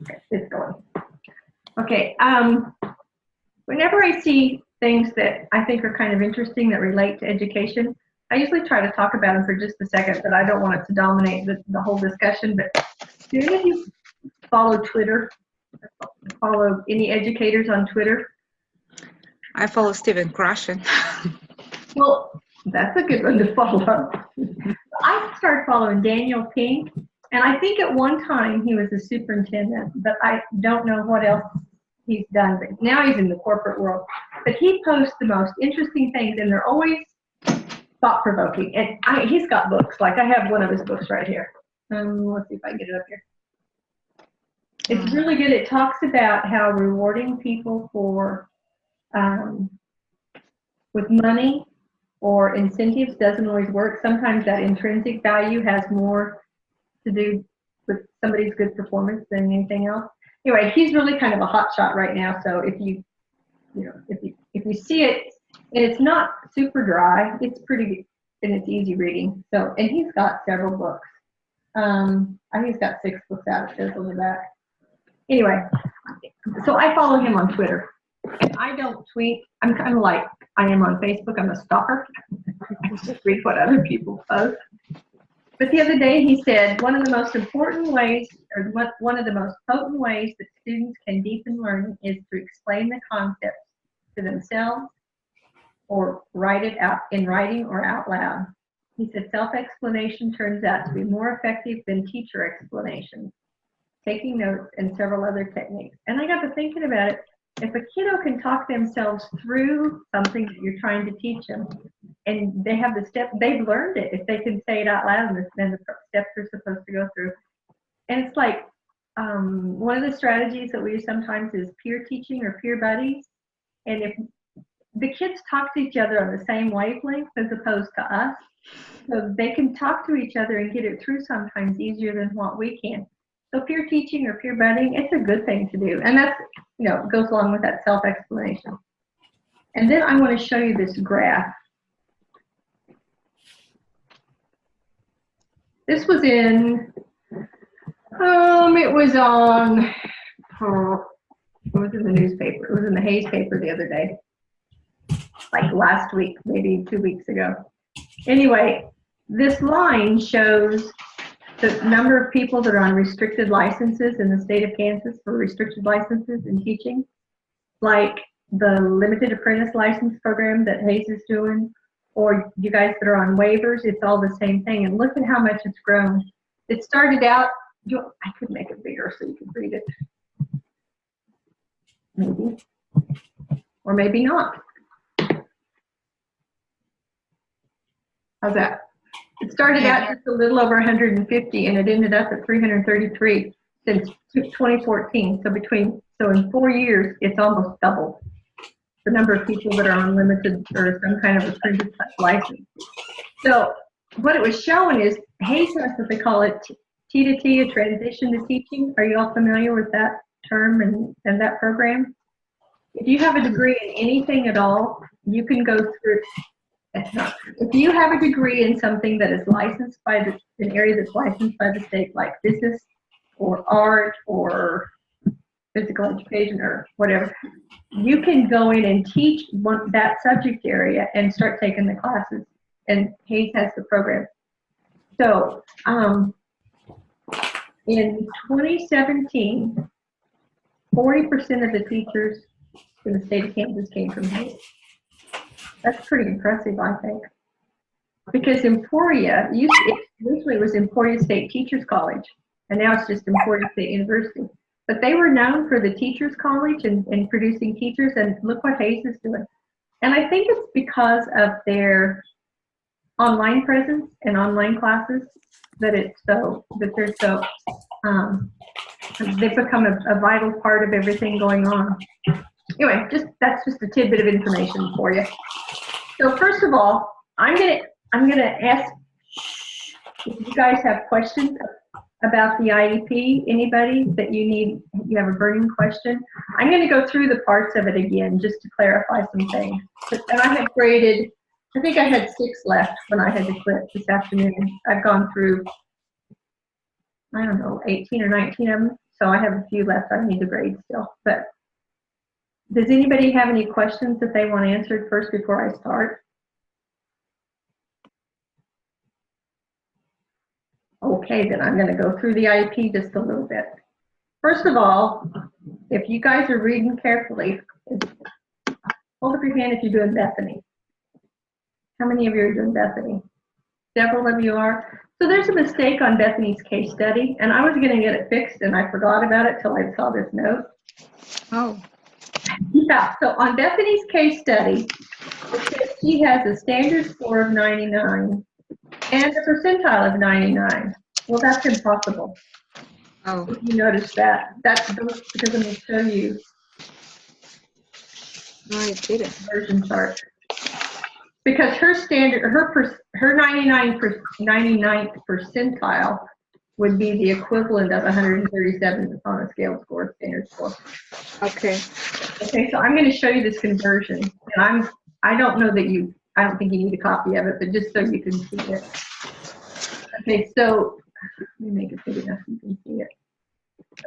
Okay, it's going. Okay, whenever I see things that I think are kind of interesting that relate to education, I usually try to talk about them for just a second, but I don't want it to dominate the whole discussion. But do any of you follow Twitter? Follow any educators on Twitter? I follow Stephen Krashen. Well, that's a good one to follow. I started following Daniel Pink, and I think at one time he was a superintendent, but I don't know what else he's done. But now he's in the corporate world. But he posts the most interesting things, and they're always thought-provoking. And he's got books. Like I have one of his books right here. Let's see if I can get it up here. It's really good. It talks about how rewarding people for with money or incentives doesn't always work. Sometimes that intrinsic value has more to do with somebody's good performance than anything else. Anyway, he's really kind of a hot shot right now. So if you see it, and it's not super dry, it's pretty and it's easy reading. So, and he's got several books. I think he's got 6 books out. It says on the back. Anyway, so I follow him on Twitter, and I don't tweet. I'm kind of like I am on Facebook. I'm a stalker. I just read what other people post. But the other day he said one of the most important ways, or one of the most potent ways that students can deepen learning is to explain the concepts to themselves or write it out in writing or out loud. He said self-explanation turns out to be more effective than teacher explanations, taking notes, and several other techniques. And I got to thinking about it. If a kiddo can talk themselves through something that you're trying to teach them, and they have the step, they've learned it. If they can say it out loud, and then the steps they're supposed to go through. And it's like one of the strategies that we use sometimes is peer teaching or peer buddies. And if the kids talk to each other on the same wavelength as opposed to us, so they can talk to each other and get it through sometimes easier than what we can. So peer teaching or peer budding, it's a good thing to do. And that's, goes along with that self-explanation. And then I want to show you this graph. This was in, it was in the newspaper. It was in the Hayes paper the other day. Like last week, maybe 2 weeks ago. Anyway, this line shows the number of people that are on restricted licenses in the state of Kansas for restricted licenses in teaching, like the limited apprentice license program that Hayes is doing, or you guys that are on waivers, it's all the same thing. And look at how much it's grown. It started out, I could make it bigger so you could read it. Maybe. Or maybe not. How's that? It started out just a little over 150, and it ended up at 333 since 2014. So in 4 years, it's almost doubled the number of people that are on limited or some kind of apprentice license. So what it was showing is Hayes has what they call it T2T, a transition to teaching. Are you all familiar with that term and that program? If you have a degree in anything at all, you can go through. If you have a degree in something that is licensed by an area that's licensed by the state, like business or art or physical education or whatever, you can go in and teach that subject area and start taking the classes. And Hayes has the program. So in 2017, 40% of the teachers in the state of Kansas came from Hayes. That's pretty impressive, I think. Because Emporia, usually it was Emporia State Teachers College, and now it's just Emporia State University. But they were known for the Teachers College and producing teachers, and look what Hayes is doing. And I think it's because of their online presence and online classes that they've become a vital part of everything going on. Anyway, that's just a tidbit of information for you. So first of all, I'm gonna ask if you guys have questions about the IEP. Anybody that you have a burning question. I'm gonna go through the parts of it again just to clarify some things. And I had graded, I think I had 6 left when I had to quit this afternoon. I've gone through, I don't know, 18 or 19 of them. So I have a few left I need to grade still. But does anybody have any questions that they want answered first before I start? Okay, then I'm going to go through the IEP just a little bit. First of all, if you guys are reading carefully, hold up your hand if you're doing Bethany. How many of you are doing Bethany? Several of you are. So there's a mistake on Bethany's case study, and I was going to get it fixed, and I forgot about it till I saw this note. Oh, Yeah, so on Bethany's case study, it says she has a standard score of 99 and a percentile of 99. Well, that's impossible. oh, If you notice that. That's because I'm going to show you no, I didn't. the version chart. Because her standard, her 99th percentile would be the equivalent of 137 on a scale score, standard score. Okay. Okay, so I'm going to show you this conversion, and I don't think you need a copy of it, but just so you can see it. Okay, so let me make it big enough so you can see it.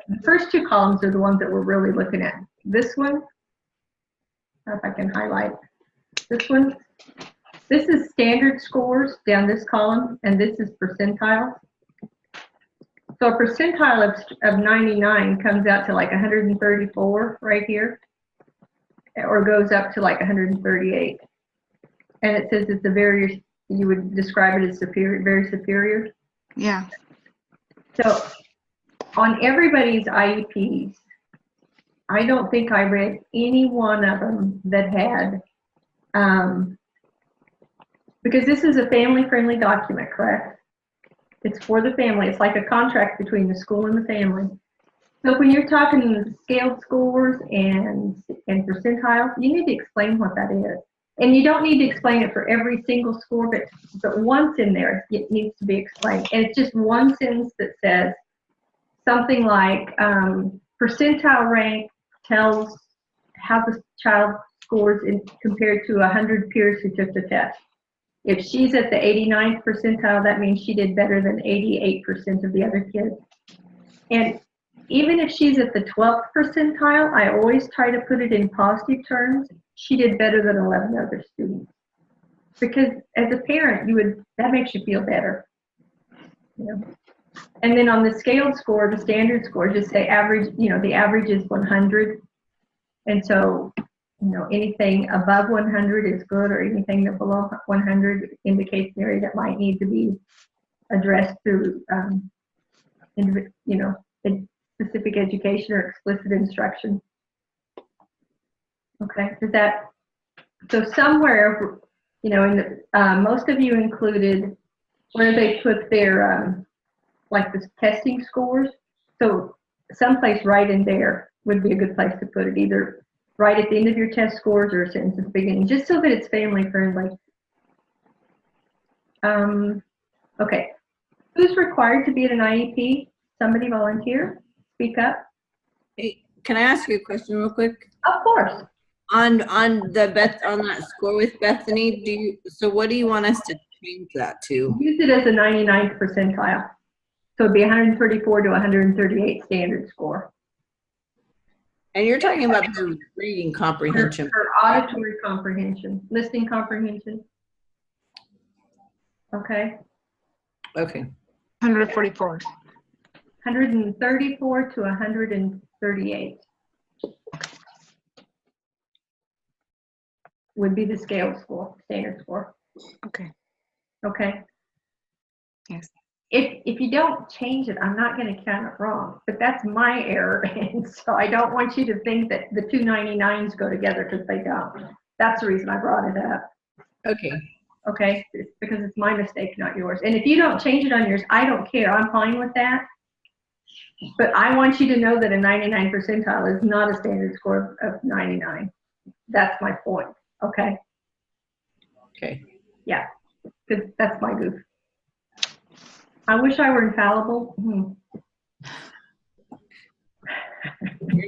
The first two columns are the ones that we're really looking at. This one, if I can highlight this one. This is standard scores down this column, and this is percentiles. So a percentile of 99 comes out to like 134 right here, or goes up to like 138. And it says it's a very, you would describe it as superior, very superior. Yeah. So on everybody's IEPs, I don't think I read any one of them that had, because this is a family-friendly document, correct? It's for the family. It's like a contract between the school and the family. So when you're talking scaled scores and percentiles, you need to explain what that is. And you don't need to explain it for every single score, but once in there, it needs to be explained. And it's just one sentence that says something like percentile rank tells how the child scores compared to 100 peers who took the test. If she's at the 89th percentile, that means she did better than 88% of the other kids. And even if she's at the 12th percentile, I always try to put it in positive terms. She did better than 11 other students. Because as a parent, that makes you feel better. You know? And then on the scaled score, the standard score, just say average, the average is 100. And so, anything above 100 is good, or anything that below 100 indicates an area that might need to be addressed through, specific education or explicit instruction. Okay, so somewhere, in the, most of you included where they put their, like the testing scores. So someplace right in there would be a good place to put it, either right at the end of your test scores or a sentence at the beginning, just so that it's family friendly. Okay, who's required to be at an IEP? Somebody volunteer, speak up. Hey, can I ask you a question real quick? Of course. On that score with Bethany, so what do you want us to change that to? Use it as a 99th percentile. So it'd be 134 to 138 standard score. And you're talking about the reading comprehension. Her auditory comprehension, listening comprehension. Okay. Okay. 144. 134 to 138 would be the scale score, standard score. Okay. Okay. Yes. If you don't change it, I'm not going to count it wrong, but that's my error, and so I don't want you to think that the two 99s go together, because they don't. That's the reason I brought it up. Okay. Okay, it's because it's my mistake, not yours. And if you don't change it on yours, I don't care. I'm fine with that. But I want you to know that a 99 percentile is not a standard score of 99. That's my point. Okay. Okay. Yeah, because that's my goof. I wish I were infallible. You're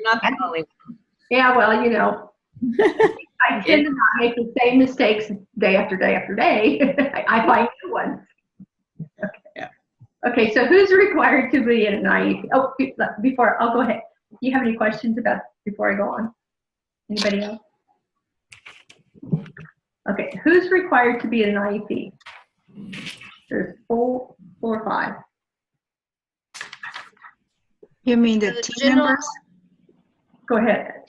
not the only one. Yeah, well, I tend to not make the same mistakes day after day after day. I find new ones. Okay. Yeah. Okay, so who's required to be in an IEP? Oh, before, I'll go ahead. Do you have any questions about, before I go on? Anybody else? Okay, who's required to be in an IEP? There's four or five. You mean the The team general- members? Go ahead.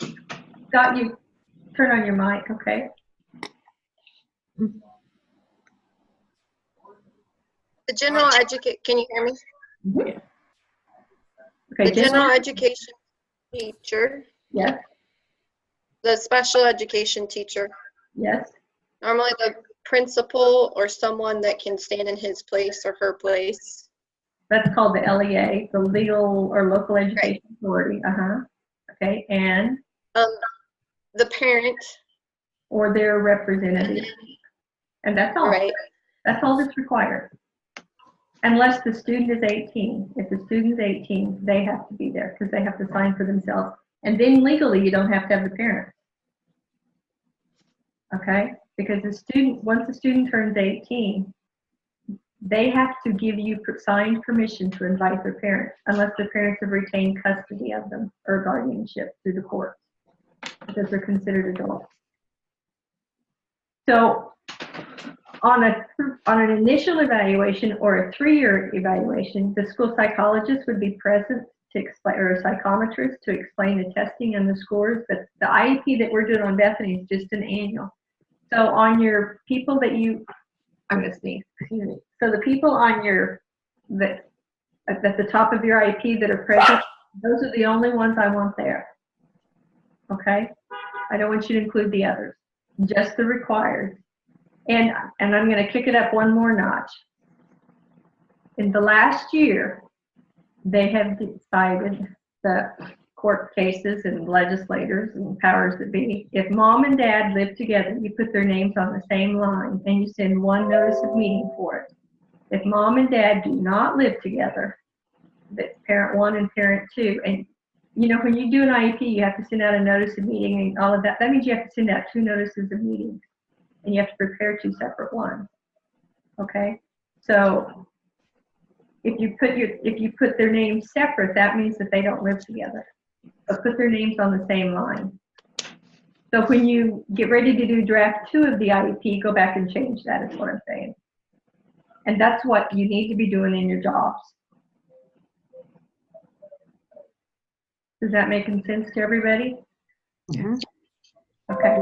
Scott, you turn on your mic, okay? The general educate, can you hear me? Okay, The general education teacher, yes, the special education teacher, yes, normally the principal or someone that can stand in his place or her place. that's called the LEA, the Legal or Local Education Authority, okay, and, The parent, or their representative, and that's all. right? That's all that's required. Unless the student is 18. If the student's 18, they have to be there because they have to sign for themselves. And then legally, you don't have to have the parent. Okay? Because the student, once the student turns 18, they have to give you signed permission to invite their parents, unless the parents have retained custody of them or guardianship through the court, because they're considered adults. So, on an initial evaluation or a 3-year evaluation, the school psychologist would be present to explain, or a psychometrist to explain the testing and the scores. But the IEP that we're doing on Bethany is just an annual. So on your people that you, I'm going to sneeze, excuse me. So the people on your, that at the top of your IEP that are present, those are the only ones I want there. Okay? I don't want you to include the others, just the required. And I'm going to kick it up one more notch. In the last year, they have decided, the court cases and legislators and powers that be, if mom and dad live together, you put their names on the same line and you send one notice of meeting for it. If mom and dad do not live together, that's parent 1 and parent 2, and you know, when you do an IEP, you have to send out a notice of meeting and all of that. That means you have to send out 2 notices of meeting. And you have to prepare 2 separate ones. Okay, so if you put their names separate, that means that they don't live together. So put their names on the same line. So when you get ready to do draft 2 of the IEP, go back and change that, is what I'm saying. And that's what you need to be doing in your jobs. Is that making sense to everybody? Yeah. Okay.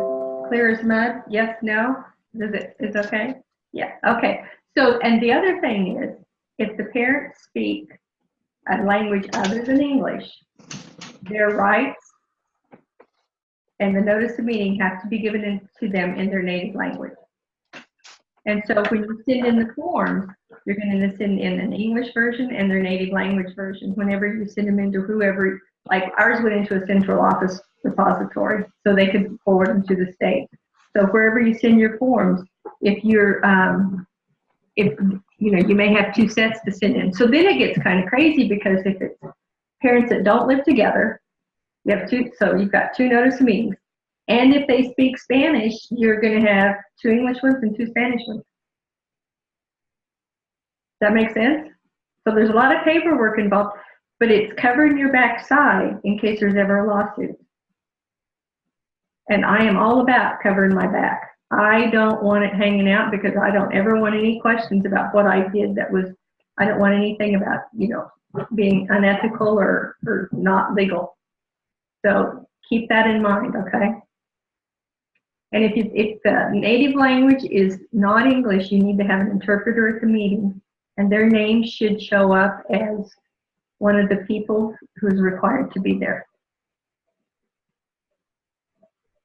Clear as mud? Yes, no? Is okay? Yeah, okay. So, and the other thing is, if the parents speak a language other than English, their rights and the notice of meeting have to be given to them in their native language. And so when you send in the forms, you're going to send in an English version and their native language version whenever you send them into whoever, like ours went into a central office repository so they could forward them to the state. So wherever you send your forms, if you're, if you know, you may have 2 sets to send in. So then it gets kind of crazy because if it's parents that don't live together, you have 2, so you've got 2 notice of meetings. And if they speak Spanish, you're going to have 2 English ones and 2 Spanish ones. Does that make sense? So there's a lot of paperwork involved, but it's covering your backside in case there's ever a lawsuit. And I am all about covering my back. I don't want it hanging out because I don't ever want any questions about what I did that was, I don't want anything about, you know, being unethical or not legal. So keep that in mind, okay? And if the native language is not English, you need to have an interpreter at the meeting, and their name should show up as one of the people who's required to be there.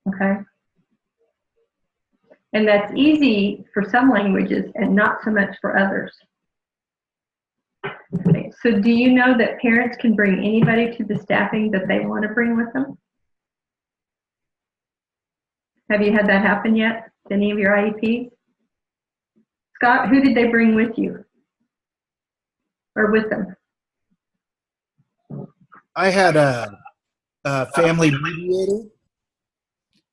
Okay? And that's easy for some languages and not so much for others. Okay, so do you know that parents can bring anybody to the staffing that they want to bring with them? Have you had that happen yet? Any of your IEPs? Scott, who did they bring with you? Or with them? I had a family mediator,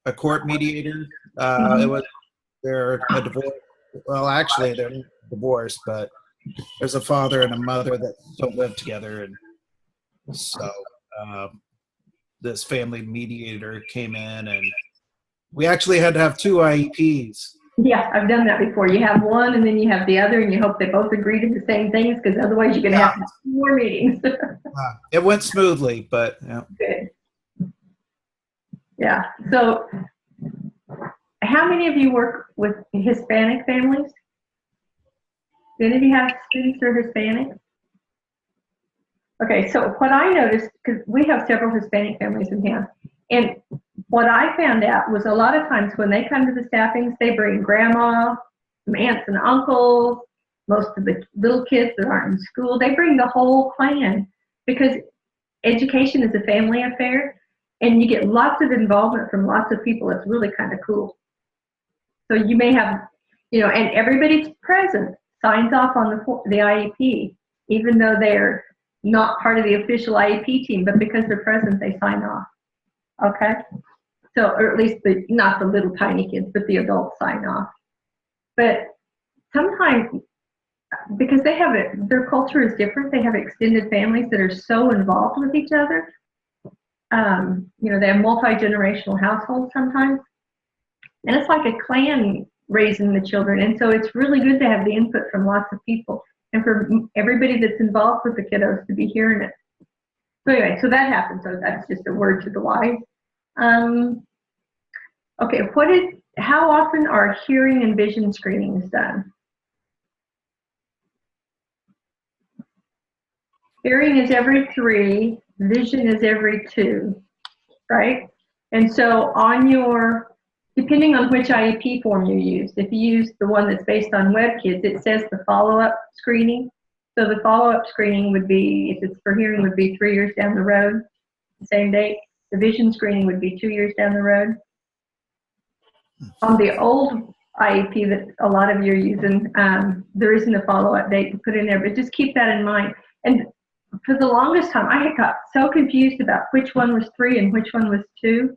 a court mediator. It was they're a divorce. Well, actually, they're divorced, but there's a father and a mother that don't live together, and so this family mediator came in, and we actually had to have 2 IEPs. Yeah, I've done that before. You have one and then you have the other and you hope they both agree to the same things because otherwise you're going to have to have 2 more meetings. It went smoothly, but yeah. Good. Yeah. So how many of you work with Hispanic families? Do any of you have students who are Hispanic? Okay, so what I noticed, because we have several Hispanic families in here, and what I found out was a lot of times when they come to the staffings, they bring grandma, some aunts and uncles, most of the little kids that aren't in school, they bring the whole clan because education is a family affair and you get lots of involvement from lots of people. It's really kind of cool. So you may have, and everybody's present, signs off on the IEP, even though they're not part of the official IEP team, but because they're present, they sign off. Okay? So, or at least not the little tiny kids, but the adults sign off. But sometimes, because they have their culture is different, they have extended families that are so involved with each other. They have multi-generational households sometimes. And it's like a clan raising the children. And so it's really good to have the input from lots of people and for everybody that's involved with the kiddos to be hearing it. So anyway, so that happens. So that's just a word to the wise. Okay, how often are hearing and vision screenings done? Hearing is every 3, vision is every 2, right? And so depending on which IEP form you use, if you use the one that's based on WebKids, it says the follow-up screening. So the follow-up screening would be, if it's for hearing, would be 3 years down the road, same date. The vision screening would be 2 years down the road. On the old IEP that a lot of you are using, there isn't a follow-up date to put in there, but just keep that in mind. And for the longest time, I got so confused about which one was 3 and which one was 2.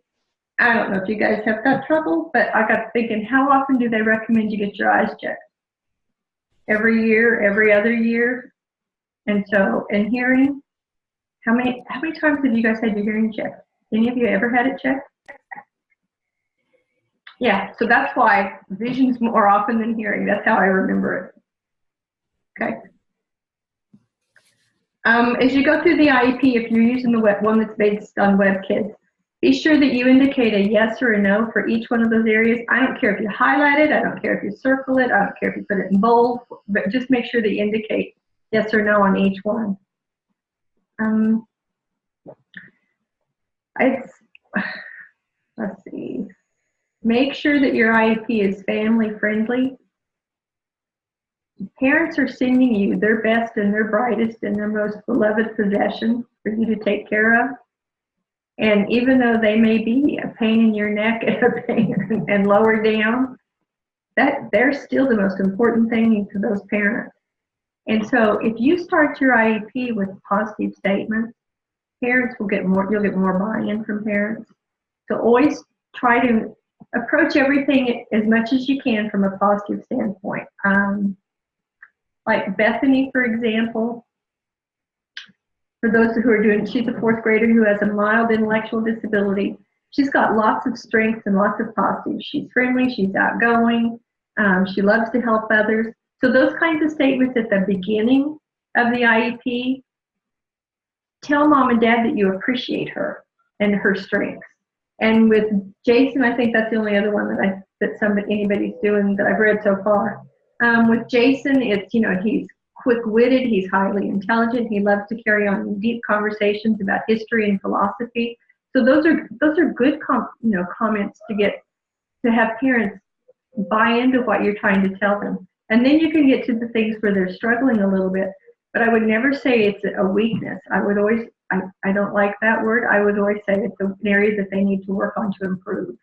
I don't know if you guys have that trouble, but I got thinking, how often do they recommend you get your eyes checked? Every year, every other year? And so, in hearing, how many times have you guys had your hearing checked? Any of you ever had it checked? Yeah, so that's why vision's more often than hearing. That's how I remember it. Okay. As you go through the IEP, if you're using the one that's based on WebKids, be sure that you indicate a yes or a no for each one of those areas. I don't care if you highlight it, I don't care if you circle it, I don't care if you put it in bold, but just make sure that you indicate yes or no on each one. Let's see. Make sure that your IEP is family friendly. Parents are sending you their best and their brightest and their most beloved possession for you to take care of. And even though they may be a pain in your neck and a pain and lower down, that they're still the most important thing to those parents. And so if you start your IEP with positive statements, parents will get more, you'll get more buy-in from parents. So always try to approach everything as much as you can from a positive standpoint. Like Bethany, for example, for those who are doing, she's a 4th grader who has a mild intellectual disability. She's got lots of strengths and lots of positives. She's friendly, she's outgoing, she loves to help others. So those kinds of statements at the beginning of the IEP, tell mom and dad that you appreciate her and her strengths. And with Jason, I think that's the only other one that anybody's doing that I've read so far. With Jason, it's, he's quick-witted, he's highly intelligent, he loves to carry on deep conversations about history and philosophy. So those are good comments to have parents buy into what you're trying to tell them. And then you can get to the things where they're struggling a little bit, but I would never say it's a weakness. I would always, I don't like that word. I would always say it's an area that they need to work on to improve,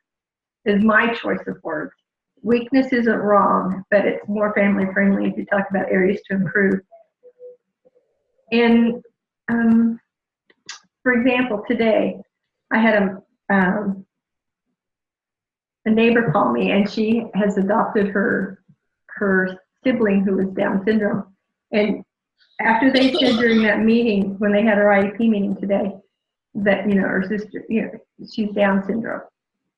is my choice of words. Weakness isn't wrong, but it's more family friendly if you talk about areas to improve. And for example, today I had a neighbor call me, and she has adopted her sibling who has Down syndrome. And after they said during that meeting, when they had our IEP meeting today, that, her sister, she's Down syndrome.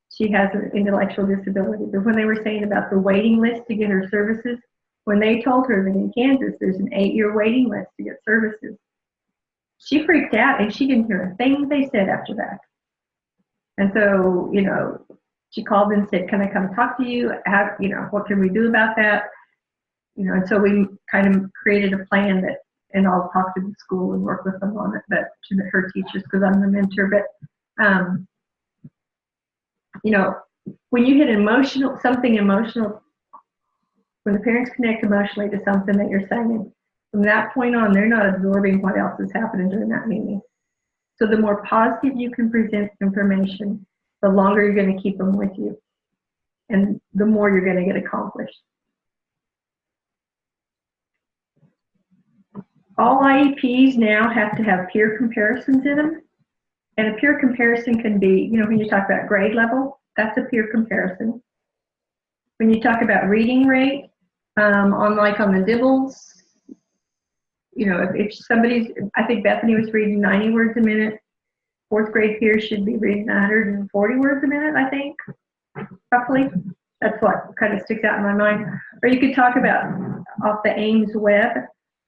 She has an intellectual disability. But when they were saying about the waiting list to get her services, when they told her that in Kansas there's an 8-year waiting list to get services, she freaked out and she didn't hear a thing they said after that. And so, she called and said, can I come talk to you? What can we do about that? And so we kind of created a plan that, and I'll talk to the school and work with them on it, but to her teachers, because I'm the mentor. But, when you hit something emotional, when the parents connect emotionally to something that you're saying, from that point on, they're not absorbing what else is happening during that meeting. So the more positive you can present information, the longer you're going to keep them with you, and the more you're going to get accomplished. All IEPs now have to have peer comparisons in them. And a peer comparison can be, when you talk about grade level, that's a peer comparison. When you talk about reading rate, on the Dibbles, if somebody's, I think Bethany was reading 90 words a minute, 4th grade peers should be reading 140 words a minute, I think, roughly. That's what kind of sticks out in my mind. Or you could talk about off the Ames web,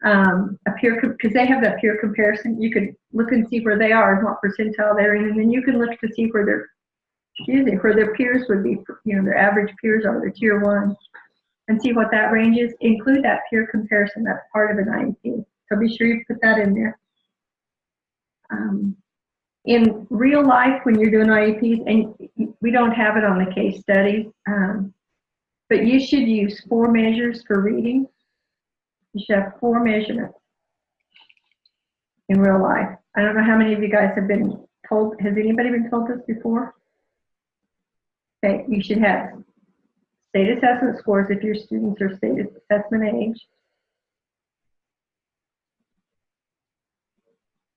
because they have that peer comparison. You could look and see where they are and what percentile they're in, and then you can look to see where their peers would be, their average peers are, their tier 1, and see what that range is. Include that peer comparison. That's part of an IEP. So be sure you put that in there. In real life, when you're doing IEPs, and we don't have it on the case study, but you should use 4 measures for reading. You should have 4 measurements in real life. I don't know how many of you guys have been told. Has anybody been told this before? Okay, you should have state assessment scores if your students are state assessment age.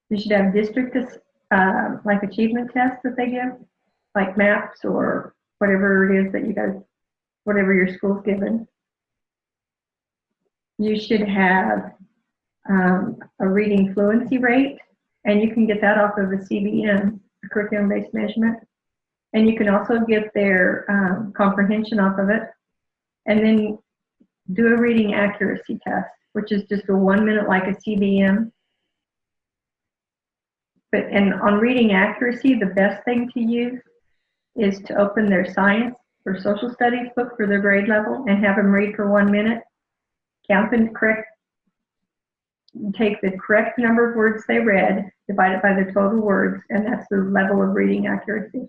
You should have district like achievement tests that they give, like MAPS or whatever it is that you guys, whatever your school's given. You should have a reading fluency rate, and you can get that off of a CBM, a curriculum-based measurement. And you can also get their comprehension off of it. And then do a reading accuracy test, which is just a 1 minute like a CBM. And on reading accuracy, the best thing to use is to open their science or social studies book for their grade level and have them read for 1 minute, count the correct, take the correct number of words they read, divide it by the total words, and that's the level of reading accuracy.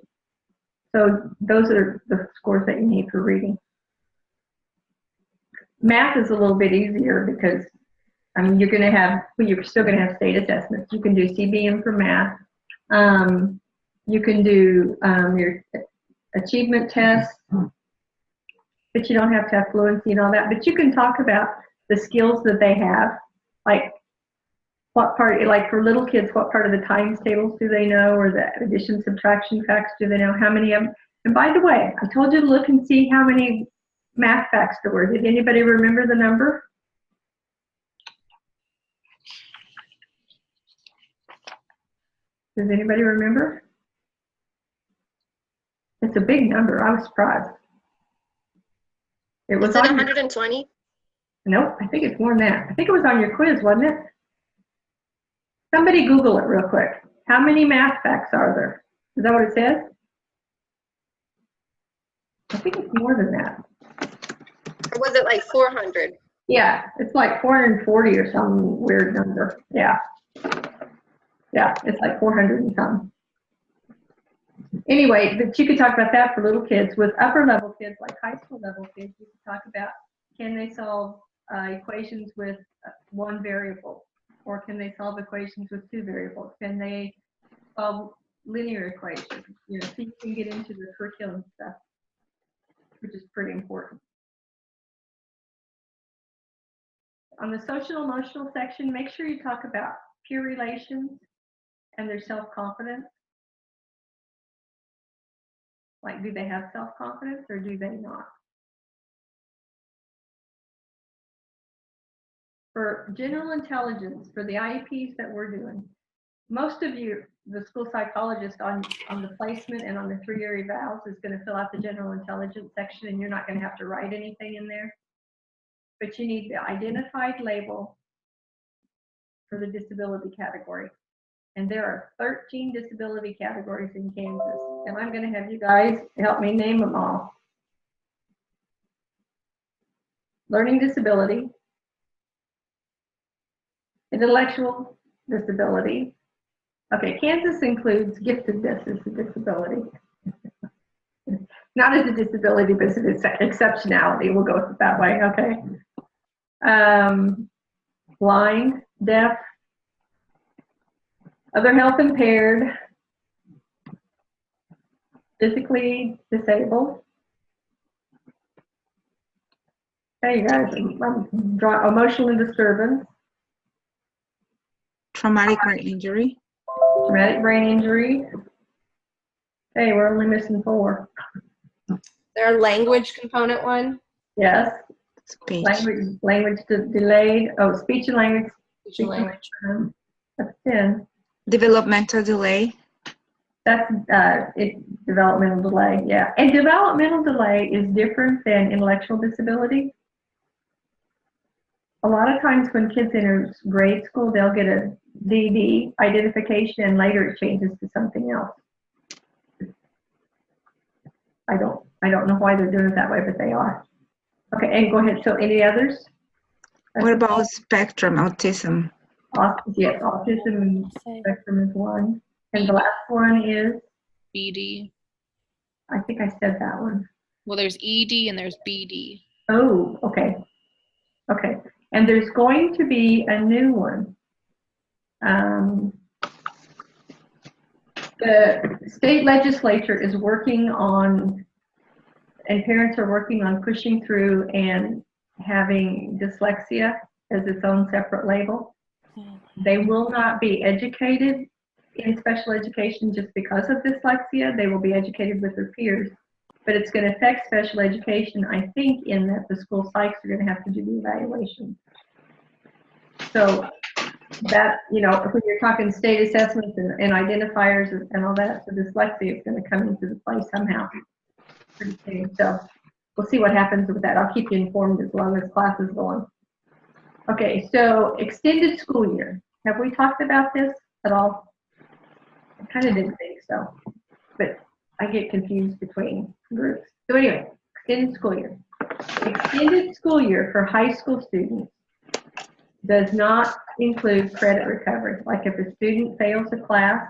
So those are the scores that you need for reading. Math is a little bit easier because, you're going to have, well, you're still going to have state assessments. You can do CBM for math. You can do your achievement tests, but you don't have to have fluency and all that. But you can talk about the skills that they have, like what part, like for little kids, what part of the times tables do they know, or the addition, subtraction facts do they know, how many of them. And by the way, I told you to look and see how many math facts there were. Did anybody remember the number? Does anybody remember? It's a big number. I was surprised. It was Is it on 120? Nope, I think it's more than that. I think it was on your quiz, wasn't it? Somebody Google it real quick. How many math facts are there? Is that what it says? I think it's more than that. Or was it like 400? Yeah, it's like 440 or some weird number. Yeah. Yeah, it's like 400 and some. Anyway, but you could talk about that for little kids. With upper level kids, like high school level kids, you could talk about, can they solve equations with 1 variable? Or can they solve equations with 2 variables? Can they solve linear equations? So you can get into the curriculum stuff, which is pretty important. On the social emotional section, make sure you talk about peer relations and their self-confidence. Like, do they have self-confidence or do they not? for general intelligence, for the IEPs that we're doing, most of you, the school psychologist on the placement and on the 3-year evals is going to fill out the general intelligence section, and you're not going to have to write anything in there. But you need the identified label for the disability category. And there are 13 disability categories in Kansas. And I'm going to have you guys help me name them all. Learning disability, intellectual disability. Okay, Kansas includes giftedness as a disability. Not as a disability, but as an exceptionality. We'll go with it that way, okay? Blind, deaf, other health impaired, physically disabled. Okay, you guys, emotional disturbance, Traumatic brain injury. traumatic brain injury. Okay, we're only missing 4. There a language component one? Yes, Speech. language delayed. Oh, speech and language. Speech and language. That's 10. Developmental delay. That's developmental delay, yeah. And developmental delay is different than intellectual disability. A lot of times when kids enter grade school, they'll get a DD identification and later it changes to something else. I don't know why they're doing it that way, but they are. Okay, and go ahead. So any others? What about spectrum autism? Yes, autism spectrum is one. And the last one is, BD. I think I said that one. Well, there's ED and there's BD. Oh, okay. Okay. And there's going to be a new one. The state legislature is working on, and parents are working on pushing through and having dyslexia as its own separate label. They will not be educated in special education just because of dyslexia. They will be educated with their peers. But it's going to affect special education, I think, in that the school psychs are going to have to do the evaluation. So that, you know, when you're talking state assessments and identifiers and all that, so dyslexia is going to come into the play somehow pretty soon. So we'll see what happens with that. I'll keep you informed as long as class is going. Okay, so extended school year. Have we talked about this at all? I kind of didn't think so, but I get confused between groups. So anyway, extended school year. Extended school year for high school students does not include credit recovery. Like if a student fails a class,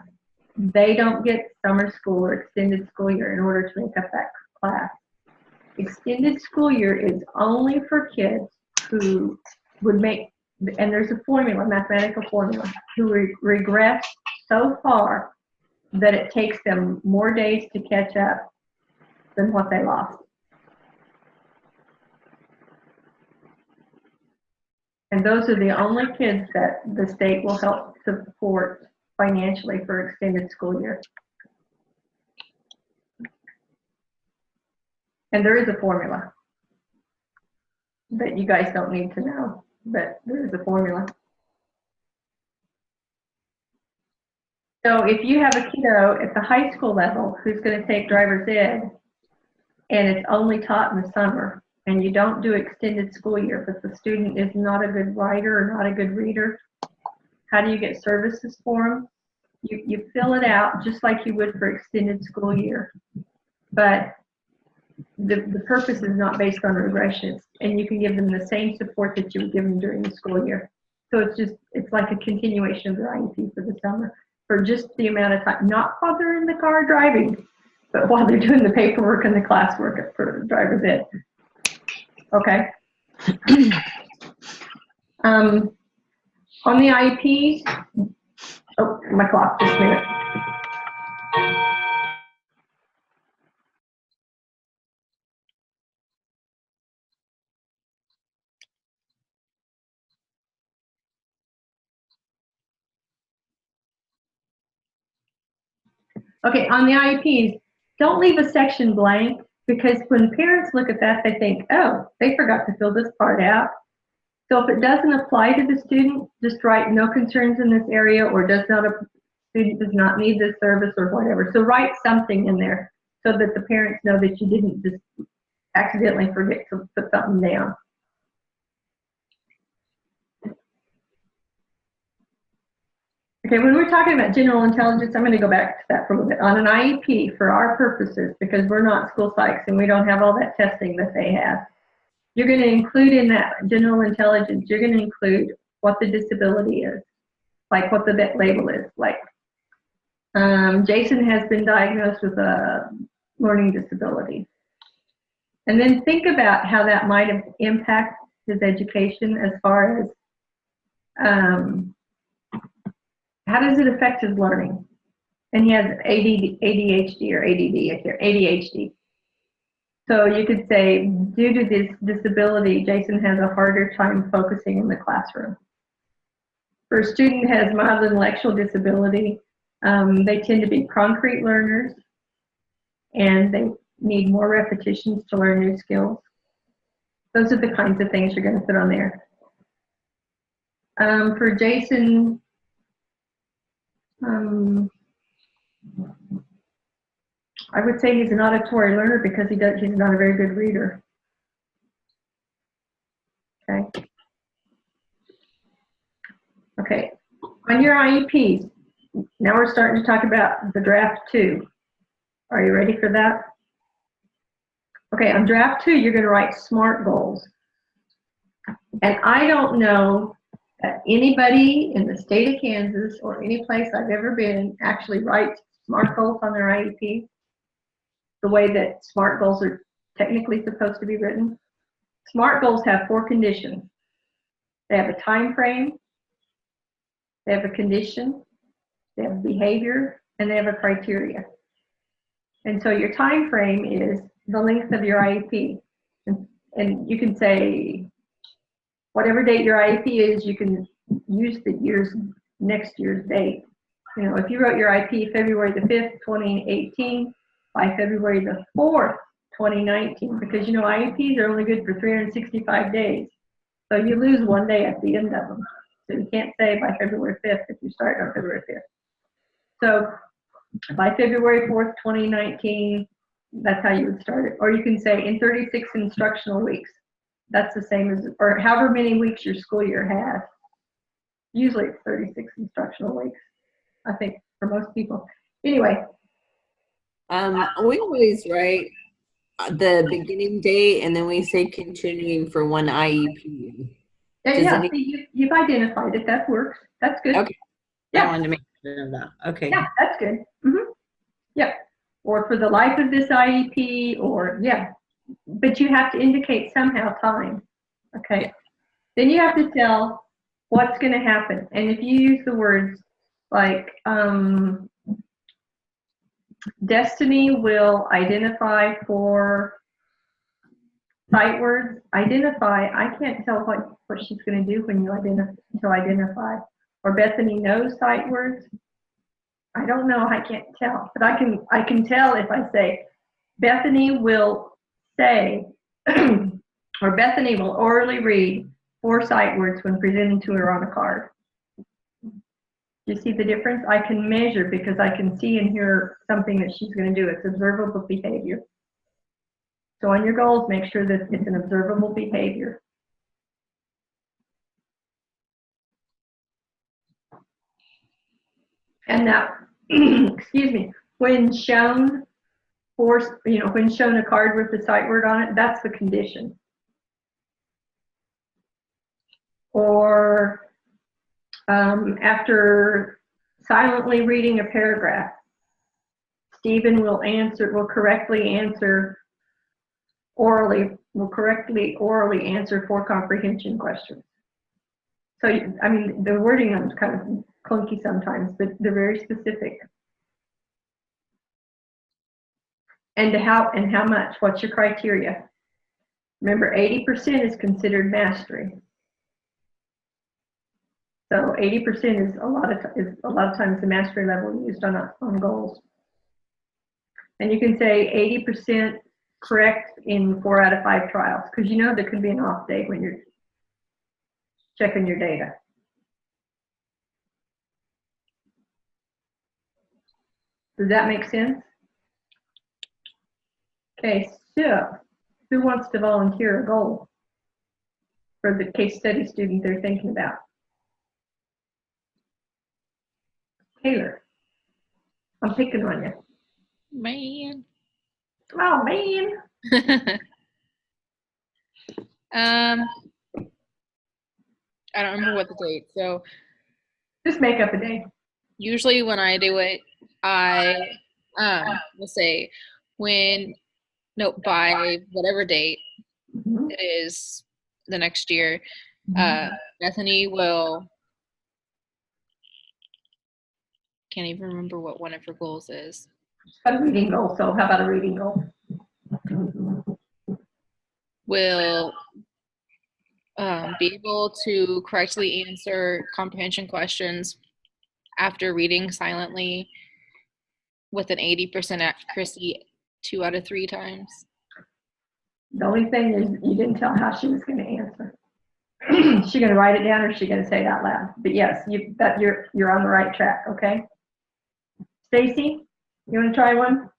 they don't get summer school or extended school year in order to make up that class. Extended school year is only for kids who would make, and there's a formula, mathematical formula, who regress so far that it takes them more days to catch up than what they lost. And those are the only kids that the state will help support financially for extended school year. And there is a formula that you guys don't need to know, but there is a formula. So if you have a kiddo at the high school level who's going to take driver's ed and it's only taught in the summer and you don't do extended school year, but the student is not a good writer or not a good reader, how do you get services for them? You fill it out just like you would for extended school year, but the purpose is not based on regressions, and you can give them the same support that you would give them during the school year. So it's like a continuation of their IEP for the summer, for just the amount of time, not while they're in the car driving, but while they're doing the paperwork and the classwork for driver's ed. Okay. On the IEPs, oh, my clock, just a minute. Okay, on the IEPs, don't leave a section blank, because when parents look at that, they think, oh, they forgot to fill this part out. So if it doesn't apply to the student, just write no concerns in this area, or student does not need this service, or whatever. So write something in there so that the parents know that you didn't just accidentally forget to put something down. Okay, when we're talking about general intelligence, I'm going to go back to that for a little bit. On an IEP, for our purposes, because we're not school psychs and we don't have all that testing that they have, you're going to include in that general intelligence, you're going to include what the disability is, like what the label is. Like, Jason has been diagnosed with a learning disability. And then think about how that might have impacted his education as far as how does it affect his learning? And he has ADHD or ADD, ADHD. So you could say, due to this disability, Jason has a harder time focusing in the classroom. For a student who has mild intellectual disability, they tend to be concrete learners, and they need more repetitions to learn new skills. Those are the kinds of things you're going to put on there. For Jason, I would say he's an auditory learner because he's not a very good reader. Okay. Okay. On your IEPs, now we're starting to talk about the draft 2. Are you ready for that? Okay, on draft 2, you're going to write SMART goals. And I don't know that anybody in the state of Kansas or any place I've ever been actually writes SMART goals on their IEP the way that SMART goals are technically supposed to be written. SMART goals have 4 conditions. They have a time frame, they have a condition, they have behavior, and they have a criteria. And so your time frame is the length of your IEP. And you can say, whatever date your IEP is, you can use the next year's date. You know, if you wrote your IEP February the 5th, 2018, by February the 4th, 2019, because you know IEPs are only good for 365 days. So you lose 1 day at the end of them. So you can't say by February 5th if you start on February 5th. So by February 4th, 2019, that's how you would start it. Or you can say in 36 instructional weeks. That's the same as, or however many weeks your school year has. Usually it's 36 instructional weeks, I think, for most people. Anyway. We always write the beginning date and then we say continuing for one IEP. Yeah, you've identified it. That works. That's good. Okay. Yeah. I wanted to make sure of that. Okay. Yeah, that's good. Mm-hmm. Yeah. Or for the life of this IEP, or yeah. But you have to indicate somehow time. Okay. Yeah. Then you have to tell what's going to happen. And if you use the words like Destiny will identify for sight words. Identify, I can't tell what she's going to do when you identify. Or Bethany knows sight words. I don't know, I can't tell. But I can tell if I say, Bethany will say, or Bethany will orally read 4 sight words when presented to her on a card. You see the difference? I can measure because I can see and hear something that she's going to do. It's observable behavior. So on your goals, make sure that it's an observable behavior. And now, excuse me, when shown when shown a card with the sight word on it, that's the condition. Or after silently reading a paragraph, Stephen will correctly orally answer 4 comprehension questions. So, I mean, the wording is kind of clunky sometimes, but they're very specific. And how much? What's your criteria? Remember, 80% is considered mastery. So 80% is a lot of times the mastery level used on goals. And you can say 80% correct in 4 out of 5 trials, because you know there could be an off day when you're checking your data. Does that make sense? Okay, so who wants to volunteer a goal for the case study student they're thinking about? Taylor, I'm picking on you. Man. Oh, man. I don't remember what the date. So Just make up a day. usually when I do it, I will say by whatever date Mhm. it is the next year, Bethany will, can't even remember what one of her goals is. A reading goal, so how about a reading goal? Will be able to correctly answer comprehension questions after reading silently with an 80% accuracy 2 out of 3 times. The only thing is you didn't tell how she was going to answer. Is she going to write it down or is she going to say it out loud? But yes, you're on the right track, okay? Stacy, you want to try one?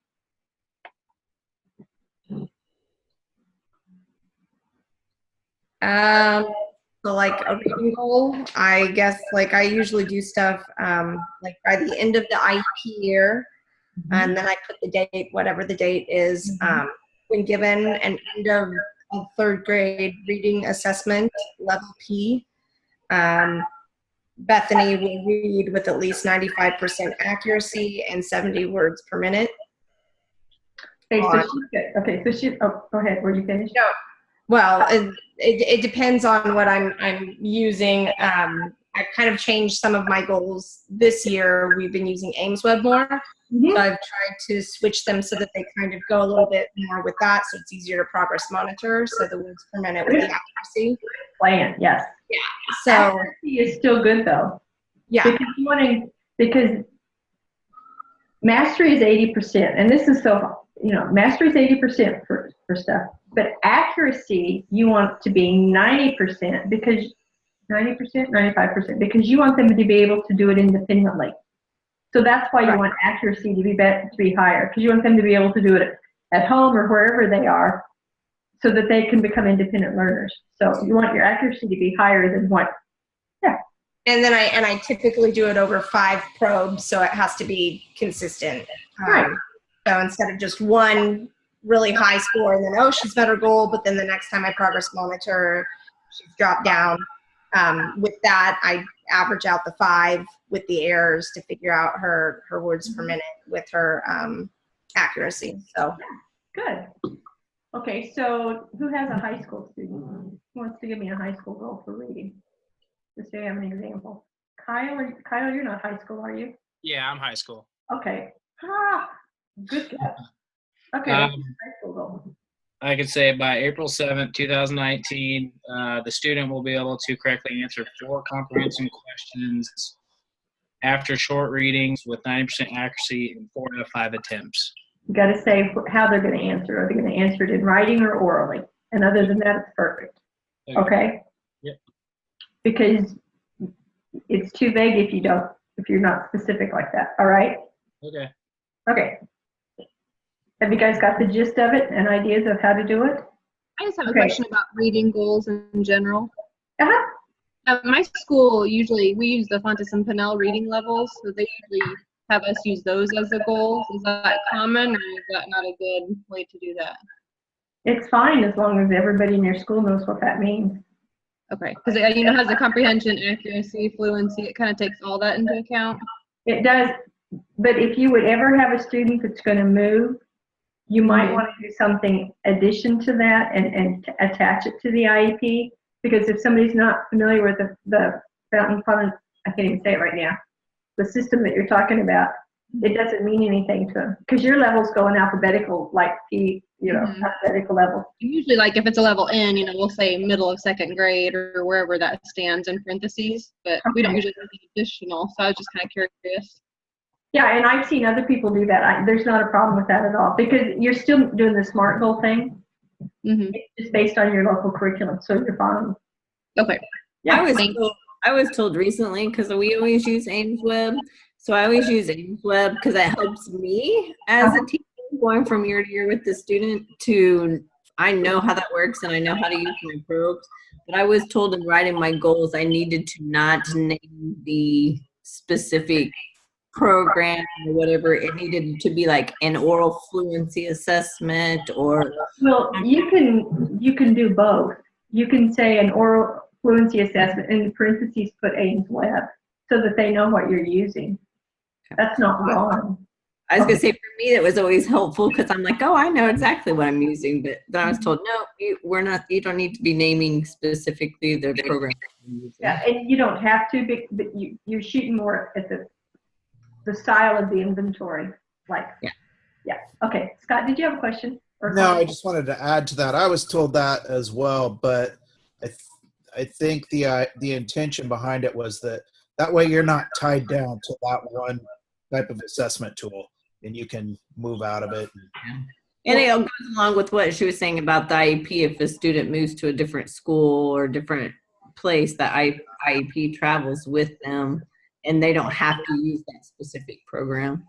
So like a reading goal, I guess like I usually do stuff like by the end of the IEP year, and then I put the date, whatever the date is, when given an end of a 3rd grade reading assessment, level P, Bethany will read with at least 95% accuracy and 70 words per minute. Okay, so she's good. Okay, so go ahead, were you finished? No. Well, it depends on what I'm using. I've kind of changed some of my goals this year. We've been using AimsWeb more. Mhm. So I've tried to switch them so that they kind of go a little bit more with that, so it's easier to progress monitor, so the words per minute with the accuracy. Plan, yes. So, Accuracy is still good though. yeah. Because mastery is 80%, and this is so, mastery is 80% for stuff, but accuracy, you want to be 90% because 90%, 95%, because you want them to be able to do it independently. So that's why you want accuracy to be higher, because you want them to be able to do it at home or wherever they are, so that they can become independent learners. So you want your accuracy to be higher than what? Yeah. And then I typically do it over 5 probes, so it has to be consistent. Right. So instead of just one really high score and then, oh, she's met her goal, but then the next time I progress monitor, she's dropped down. With that, I average out the 5 with the errors to figure out her words per minute with her accuracy. So Good. Okay, so who has a high school student? Who wants to give me a high school goal for reading? Just to have an example. Kyle, you're not high school, are you? Yeah, I'm high school. Okay. Good guess. Okay, what's your high school goal? I could say by April 7th, 2019, the student will be able to correctly answer 4 comprehension questions after short readings with 90% accuracy in 4 out of 5 attempts. You got to say how they're going to answer. Are they going to answer it in writing or orally? And other than that, it's perfect. Okay? Yep. Because it's too vague if you're not specific like that. All right? Okay. Okay. Have you guys got the gist of it and ideas of how to do it? I just have a question about reading goals in general. Uh-huh. At my school, we use the Fontes and Pinnell reading levels, so they usually have us use those as a goal. Is that common, or is that not a good way to do that? It's fine as long as everybody in your school knows what that means. Okay, because it has the comprehension, accuracy, fluency. It kind of takes all that into account. It does, but if you would ever have a student that's going to move, you might want to do something addition to that and attach it to the IEP, because if somebody's not familiar with the Fountain Pond, I can't even say it right now, the system that you're talking about, it doesn't mean anything to them, because your levels go in alphabetical, like alphabetical level. Usually, like if it's a level N, we'll say middle of 2nd grade or wherever that stands in parentheses, but we don't usually do anything additional, so I was just kind of curious. Yeah, and I've seen other people do that. There's not a problem with that at all, because you're still doing the SMART goal thing. It's just based on your local curriculum, so you're fine. Okay. Yeah, I was told recently, because we always use AimsWeb. So I always use AimsWeb because it helps me as a teacher going from year to year with the student to, I know how that works and I know how to use my probes. But I was told in writing my goals, I needed to not name the specific program or whatever. It needed to be like an oral fluency assessment or. well, you can do both. You can say an oral fluency assessment, in parentheses put AimsWeb, so that they know what you're using. That's not wrong. I was gonna say, for me, that was always helpful because I'm like, oh, I know exactly what I'm using. But then I was told, no, we're not. You don't need to be naming specifically the program. Yeah, and you don't have to, but you're shooting more at the style of the inventory. Like, yeah. Okay, Scott, did you have a question? Or No, I comment? just wanted to add to that. I was told that as well, but I think the intention behind it was that way you're not tied down to that one type of assessment tool, and you can move out of it. And it goes along with what she was saying about the IEP. If a student moves to a different school or different place, that IEP travels with them, and they don't have to use that specific program.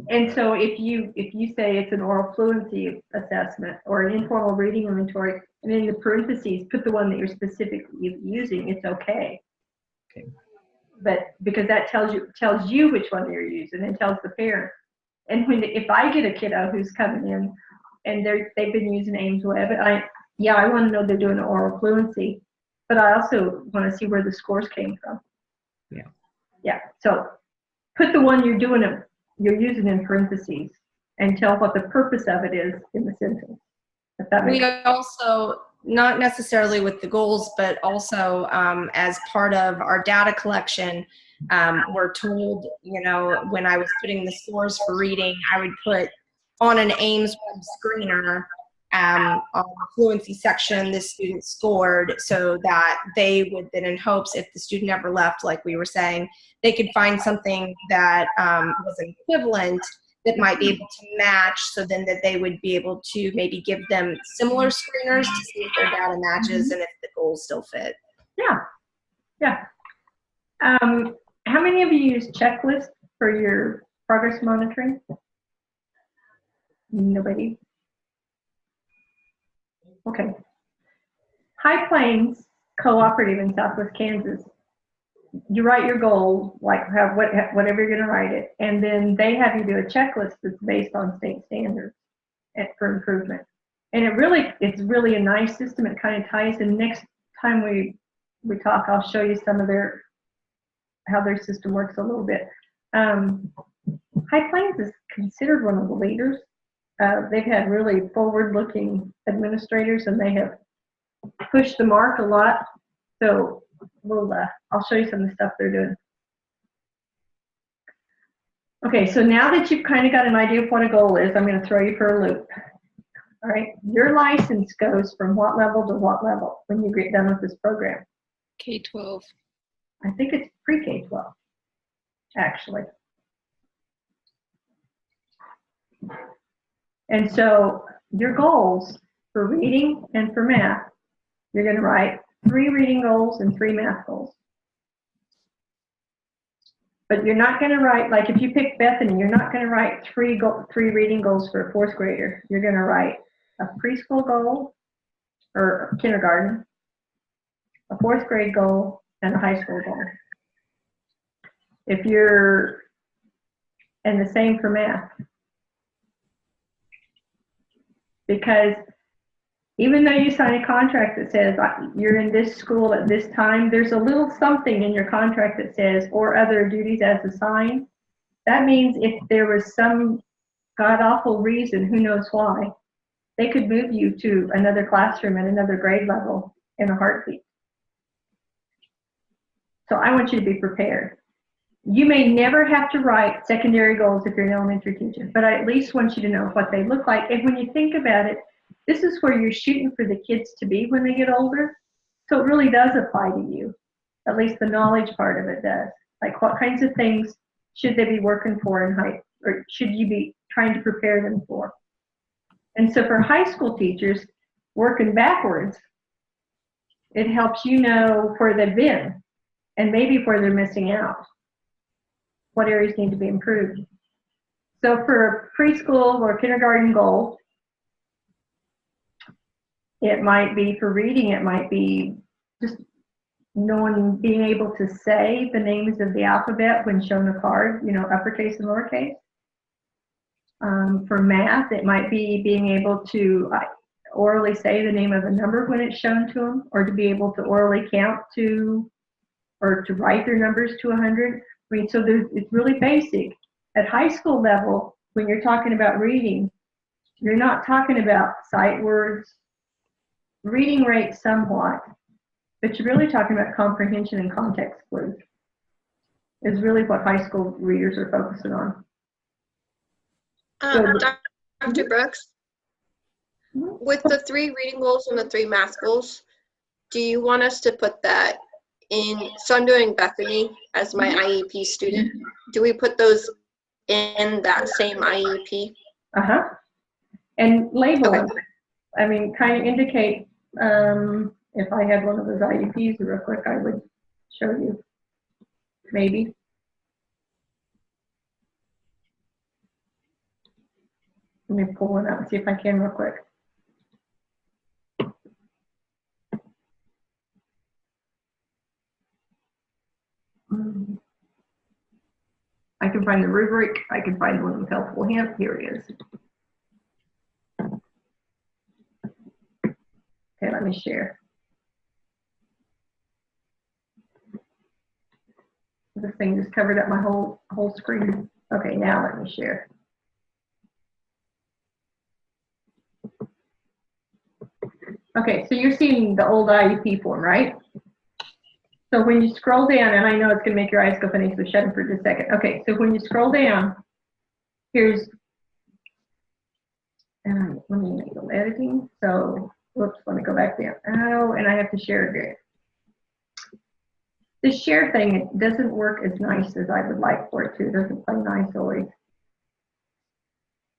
And so if you say it's an oral fluency assessment or an informal reading inventory, and in the parentheses put the one that you're specifically using, it's okay. Okay. But because that tells you which one you're using and tells the parent. And if I get a kiddo who's coming in and they've been using AimsWeb, I want to know they're doing oral fluency, but I also want to see where the scores came from. Yeah. Yeah. So put the one you're using in parentheses and tell what the purpose of it is in the sentence. If that makes We also, not necessarily with the goals, but also as part of our data collection, we're told, when I was putting the scores for reading, I would put on an AimsWeb screener on the fluency section, this student scored, so that they would then, in hopes, if the student ever left, like we were saying, they could find something that was an equivalent that might be able to match, so then that they would be able to maybe give them similar screeners to see if their data matches and if the goals still fit. Yeah. How many of you use checklists for your progress monitoring? Nobody? Okay. High Plains Cooperative in Southwest Kansas, you write your goal, like whatever you're going to write it, and then they have you do a checklist that's based on state standards for improvement. And it's really a nice system. It kind of ties in. Next time we talk, I'll show you some of how their system works a little bit. High Plains is considered one of the leaders. They've had really forward-looking administrators, and they have pushed the mark a lot. So I'll show you some of the stuff they're doing. Okay, so now that you've kind of got an idea of what a goal is, I'm going to throw you for a loop. All right, your license goes from what level to what level when you get done with this program? K-12. I think it's pre-K-12, actually. And so your goals for reading and for math, you're going to write 3 reading goals and 3 math goals. But you're not going to write, like if you pick Bethany, you're not going to write 3 reading goals for a 4th grader. You're going to write a preschool goal or kindergarten, a 4th grade goal, and a high school goal. And the same for math. Because even though you sign a contract that says you're in this school at this time, there's a little something in your contract that says, or other duties as assigned. That means if there was some god-awful reason, who knows why, they could move you to another classroom at another grade level in a heartbeat. So I want you to be prepared. You may never have to write secondary goals if you're an elementary teacher, but I at least want you to know what they look like. And when you think about it, this is where you're shooting for the kids to be when they get older. So it really does apply to you. At least the knowledge part of it does. Like what kinds of things should they be working for in or should you be trying to prepare them for? And so for high school teachers, working backwards, It helps you know where they've been and maybe where they're missing out. What areas need to be improved. So for preschool or kindergarten goal, it might be for reading, it might be just knowing, being able to say the names of the alphabet when shown a card, you know, uppercase and lowercase. For math, it might be being able to orally say the name of a number when it's shown to them, or to be able to orally count to, or to write their numbers to 100. I mean, so it's really basic. At high school level, when you're talking about reading, you're not talking about sight words, reading rate somewhat, but you're really talking about comprehension and context clues is really what high school readers are focusing on. Dr. Brooks, with the 3 reading goals and the 3 math goals, do you want us to put that in? So I'm doing Bethany as my IEP student. Do we put those in that same IEP? And label Okay. them. I mean, kind of indicate, if I had one of those IEPs real quick, I would show you, maybe. Let me pull one out and see if I can real quick. I can find the rubric. I can find the one with helpful hint. Here it is. Okay, let me share. This thing just covered up my whole screen. Okay, now let me share. Okay, so you're seeing the old IEP form, right? So when you scroll down, and I know it's going to make your eyes go funny, so shut them for just a second. Okay, so when you scroll down, here's, let me make the editing. So, whoops, let me go back down. Oh, and I have to share again. The share thing, it doesn't work as nice as I would like for it to. It doesn't play nice always.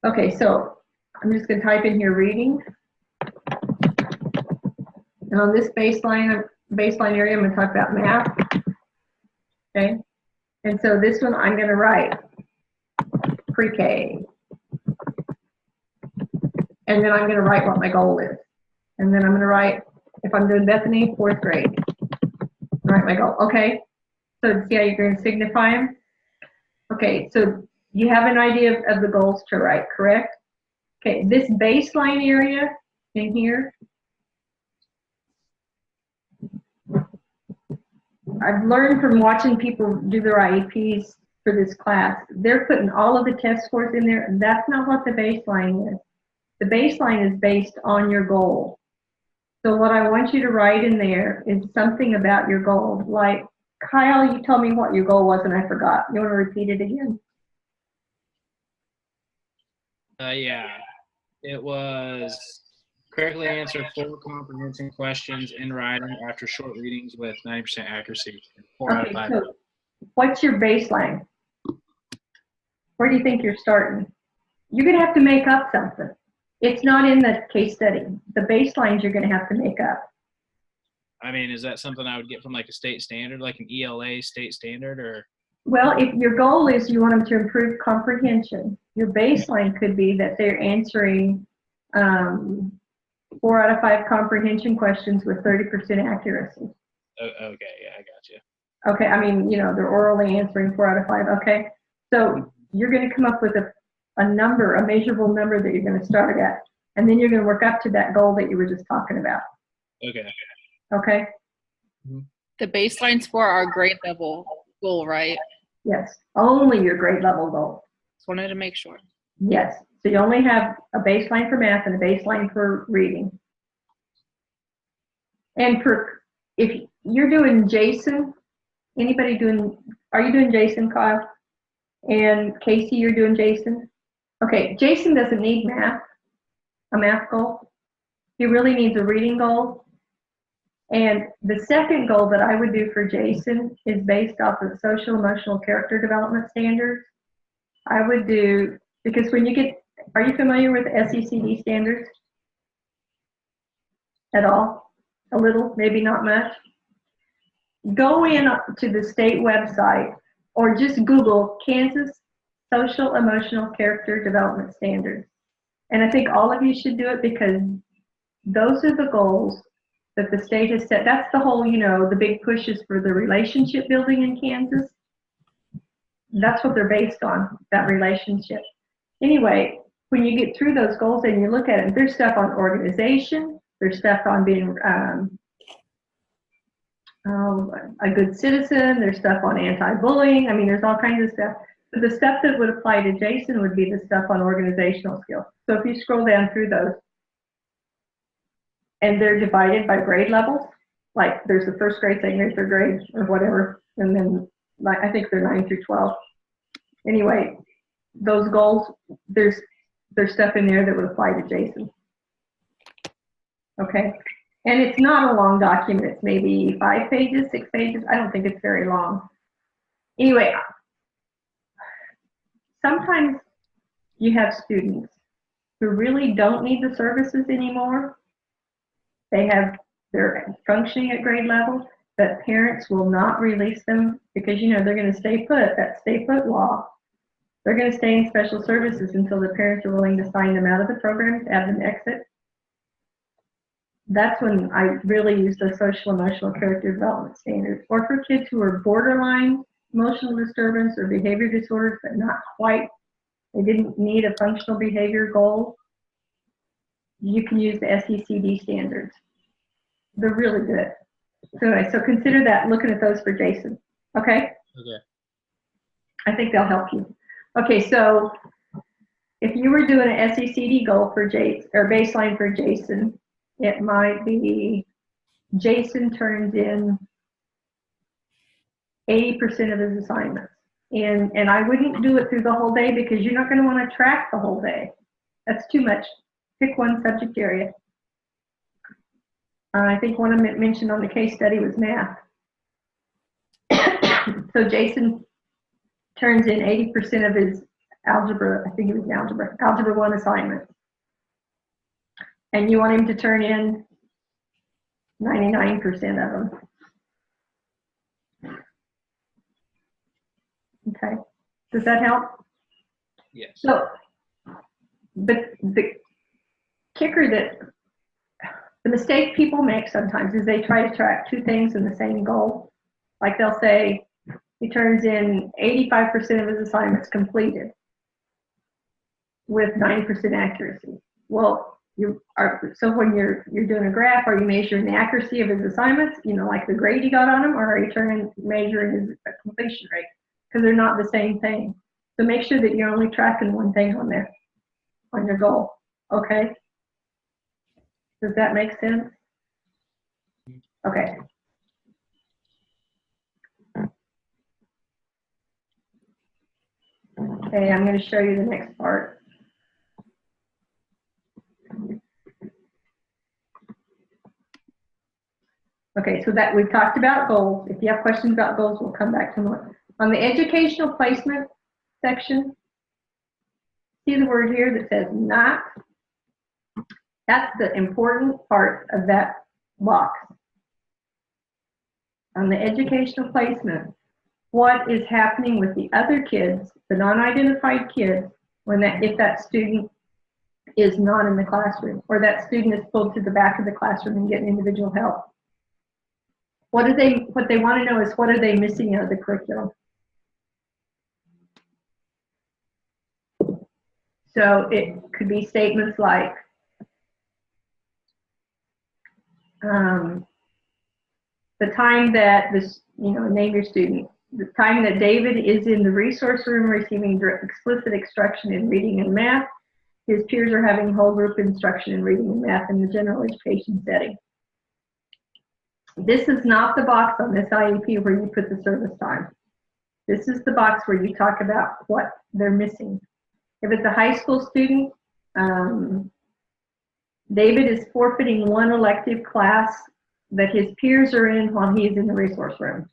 Okay, so I'm just going to type in here reading. And on this baseline area, I'm going to talk about math. Okay, and so this one I'm going to write pre-K. And then I'm going to write what my goal is. And then I'm going to write, if I'm doing Bethany, 4th grade, write my goal. Okay, so see how you're going to signify them? Okay, so you have an idea of the goals to write, correct? Okay, this baseline area in here, I've learned from watching people do their IEPs for this class, they're putting all of the test scores in there, and that's not what the baseline is. The baseline is based on your goal. So what I want you to write in there is something about your goal. Like, Kyle, you told me what your goal was and I forgot. You want to repeat it again? Yeah, it was correctly answer 4 comprehension questions in writing after short readings with 90% accuracy. 4 out of 5. So what's your baseline? Where do you think you're starting? You're going to have to make up something. It's not in the case study. The baselines you're going to have to make up. I mean, is that something I would get from like a state standard, like an ELA state standard, or? Well, if your goal is you want them to improve comprehension, your baseline could be that they're answering 4 out of 5 comprehension questions with 30% accuracy. Okay, yeah, I got you. Okay, I mean, you know, they're orally answering 4 out of 5. Okay, so you're going to come up with a number, a measurable number that you're going to start at, and then you're going to work up to that goal that you were just talking about. Okay. Okay? The baselines for our grade level goal, right? Yes, only your grade level goal. Just wanted to make sure. Yes, so you only have a baseline for math and a baseline for reading. And for, if you're doing Jason, anybody doing, are you doing Jason, Kyle? And Casey, you're doing Jason? Okay, Jason doesn't need math, a math goal. He really needs a reading goal. And the second goal that I would do for Jason is based off of social emotional character development standards. I would do, because when you get, are you familiar with the SECD standards at all? a little, maybe not much. Go in to the state website or just Google Kansas Social Emotional Character Development Standards. And I think all of you should do it because those are the goals that the state has set. That's the whole, you know, the big pushes for the relationship building in Kansas. That's what they're based on, that relationship. Anyway, when you get through those goals and you look at it, there's stuff on organization, there's stuff on being a good citizen, there's stuff on anti-bullying. I mean, there's all kinds of stuff. But the stuff that would apply to Jason would be the stuff on organizational skills. So if you scroll down through those, and they're divided by grade levels, like there's the first grade, second grade, third grade, or whatever, and then like I think they're 9 through 12. Anyway, those goals, there's stuff in there that would apply to Jason. Okay, and it's not a long document. It's maybe 5 pages, 6 pages. I don't think it's very long. Anyway, sometimes you have students who really don't need the services anymore. They're functioning at grade level, but parents will not release them because, you know, they're going to stay put. That stay put law. They're going to stay in special services until the parents are willing to sign them out of the program to have them exit. That's when I really use the social emotional character development standards. Or for kids who are borderline emotional disturbance or behavior disorders, but not quite, they didn't need a functional behavior goal, you can use the SECD standards. They're really good. So anyway, so consider that, looking at those for Jason. Okay? Okay. I think they'll help you. Okay, so if you were doing an SECD goal for Jason, or baseline for Jason, it might be Jason turns in 80% of his assignments. And I wouldn't do it through the whole day because you're not going to want to track the whole day. That's too much. Pick one subject area. I think one of them mentioned on the case study was math. So Jason turns in 80% of his algebra, I think it was algebra 1 assignment. And you want him to turn in 99% of them. Okay, does that help? Yes. So, but the kicker the mistake people make sometimes is they try to track 2 things in the same goal. Like they'll say he turns in 85% of his assignments completed with 90% accuracy. Well, so when you're doing a graph, are you measuring the accuracy of his assignments, you know, like the grade he got on them, or are you measuring his completion rate? Because they're not the same thing. So make sure that you're only tracking one thing on there, on your goal. Okay? Does that make sense? Okay. Okay, I'm going to show you the next part. Okay, so that we've talked about goals. If you have questions about goals, we'll come back to more. On the educational placement section, see the word here that says not? That's the important part of that box. On the educational placement, what is happening with the other kids, the non-identified kids, if that student is not in the classroom, or that student is pulled to the back of the classroom and getting individual help? What they want to know is, what are they missing out of the curriculum? So it could be statements like, the time that this, name your student, the time that David is in the resource room receiving explicit instruction in reading and math, his peers are having whole group instruction in reading and math in the general education setting. This is not the box on this IEP where you put the service time. This is the box where you talk about what they're missing. If it's a high school student, David is forfeiting one elective class that his peers are in while he is in the resource room.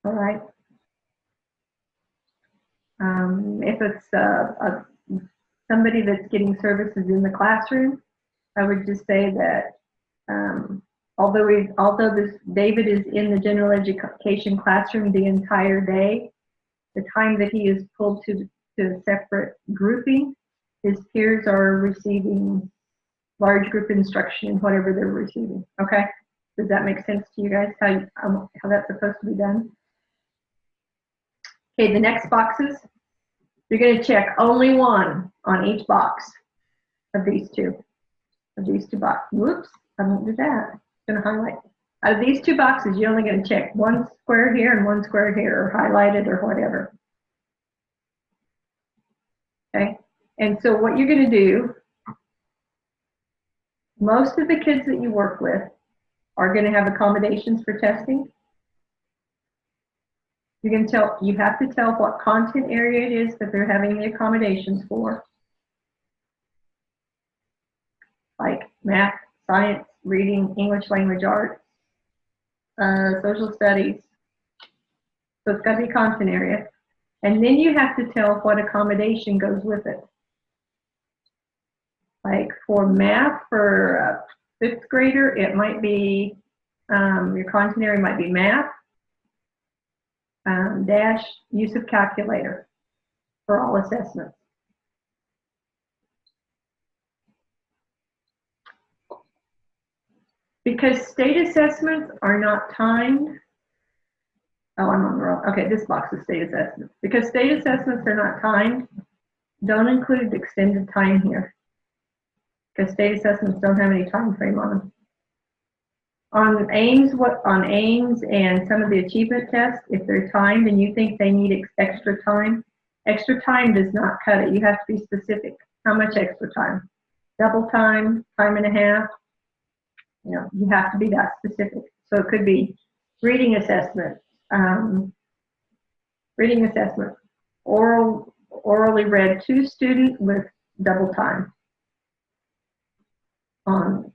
All right. If it's a somebody that's getting services in the classroom, I would just say that although David is in the general education classroom the entire day, the time that he is pulled to a separate grouping, his peers are receiving large group instruction in whatever they're receiving. Okay, does that make sense to you guys? How that's supposed to be done? Okay, the next boxes, you're going to check only one on each box of these two. Boxes. Whoops, I won't do that. I'm going to highlight. Out of these two boxes, you're only going to check one square here and one square here, or highlight it or whatever. Okay, and so what you're going to do, most of the kids that you work with are going to have accommodations for testing. You have to tell what content area it is that they're having the accommodations for. Like math, science, reading, English language arts, social studies. So it's got to be content area. And then you have to tell what accommodation goes with it. Like for math, for a 5th grader, it might be, your content area might be math, dash use of calculator for all assessments. Because state assessments are not timed. Oh, I'm on the wrong. Okay, this box is state assessments. Because state assessments are not timed, don't include extended time here. Because state assessments don't have any time frame on them. On Ames and some of the achievement tests, if they're timed and you think they need extra time does not cut it. You have to be specific. How much extra time? Double time, time and a half. You know, you have to be that specific. So it could be reading assessment, orally read to student with double time. So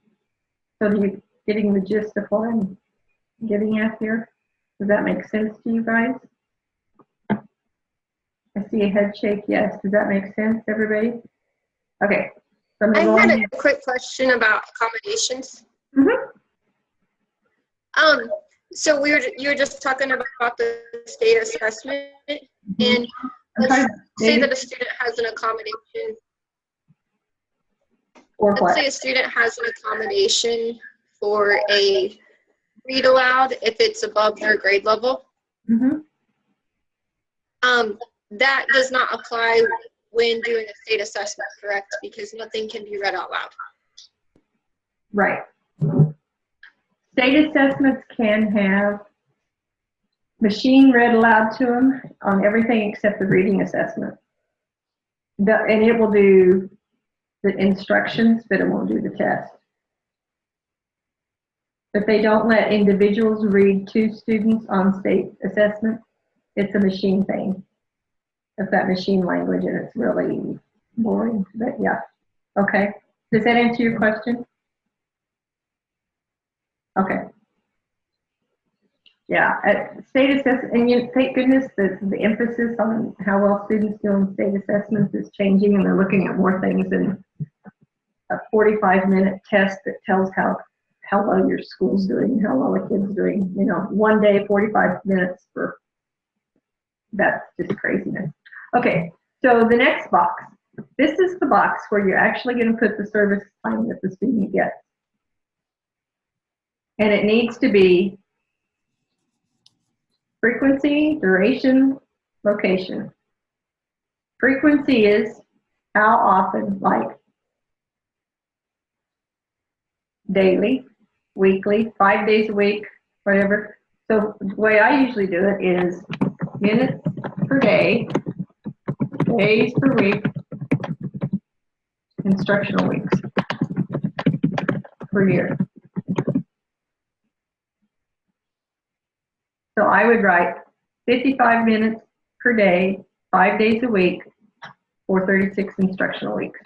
you getting the gist of what I'm getting at here? Does that make sense to you guys? I see a head shake, yes. Does that make sense, everybody? Okay. So I had a quick question about accommodations. Mm-hmm. So you were just talking about the state assessment, and let's say that a student has an accommodation. Let's say a student has an accommodation for a read aloud if it's above their grade level. Mm-hmm. That does not apply when doing a state assessment, correct? Because nothing can be read out loud. Right. State assessments can have machine read aloud to them on everything except the reading assessment. And it will do the instructions, but it won't do the test. But they don't let individuals read to students on state assessment. It's a machine thing. It's that machine language, and it's really boring, but yeah. Okay. Does that answer your question? Okay. Yeah, state assessment, and thank goodness that the emphasis on how well students do on state assessments is changing, and they're looking at more things than a 45-minute test that tells how well your school's doing, how well the kid's doing. You know, one day, 45 minutes for, that's just craziness. Okay, so the next box. This is the box where you're actually going to put the service time that the student gets. And it needs to be frequency, duration, location. Frequency is how often, like daily, weekly, 5 days a week, whatever. So the way I usually do it is minutes per day, days per week, instructional weeks per year. So I would write 55 minutes per day, 5 days a week, for 36 instructional weeks.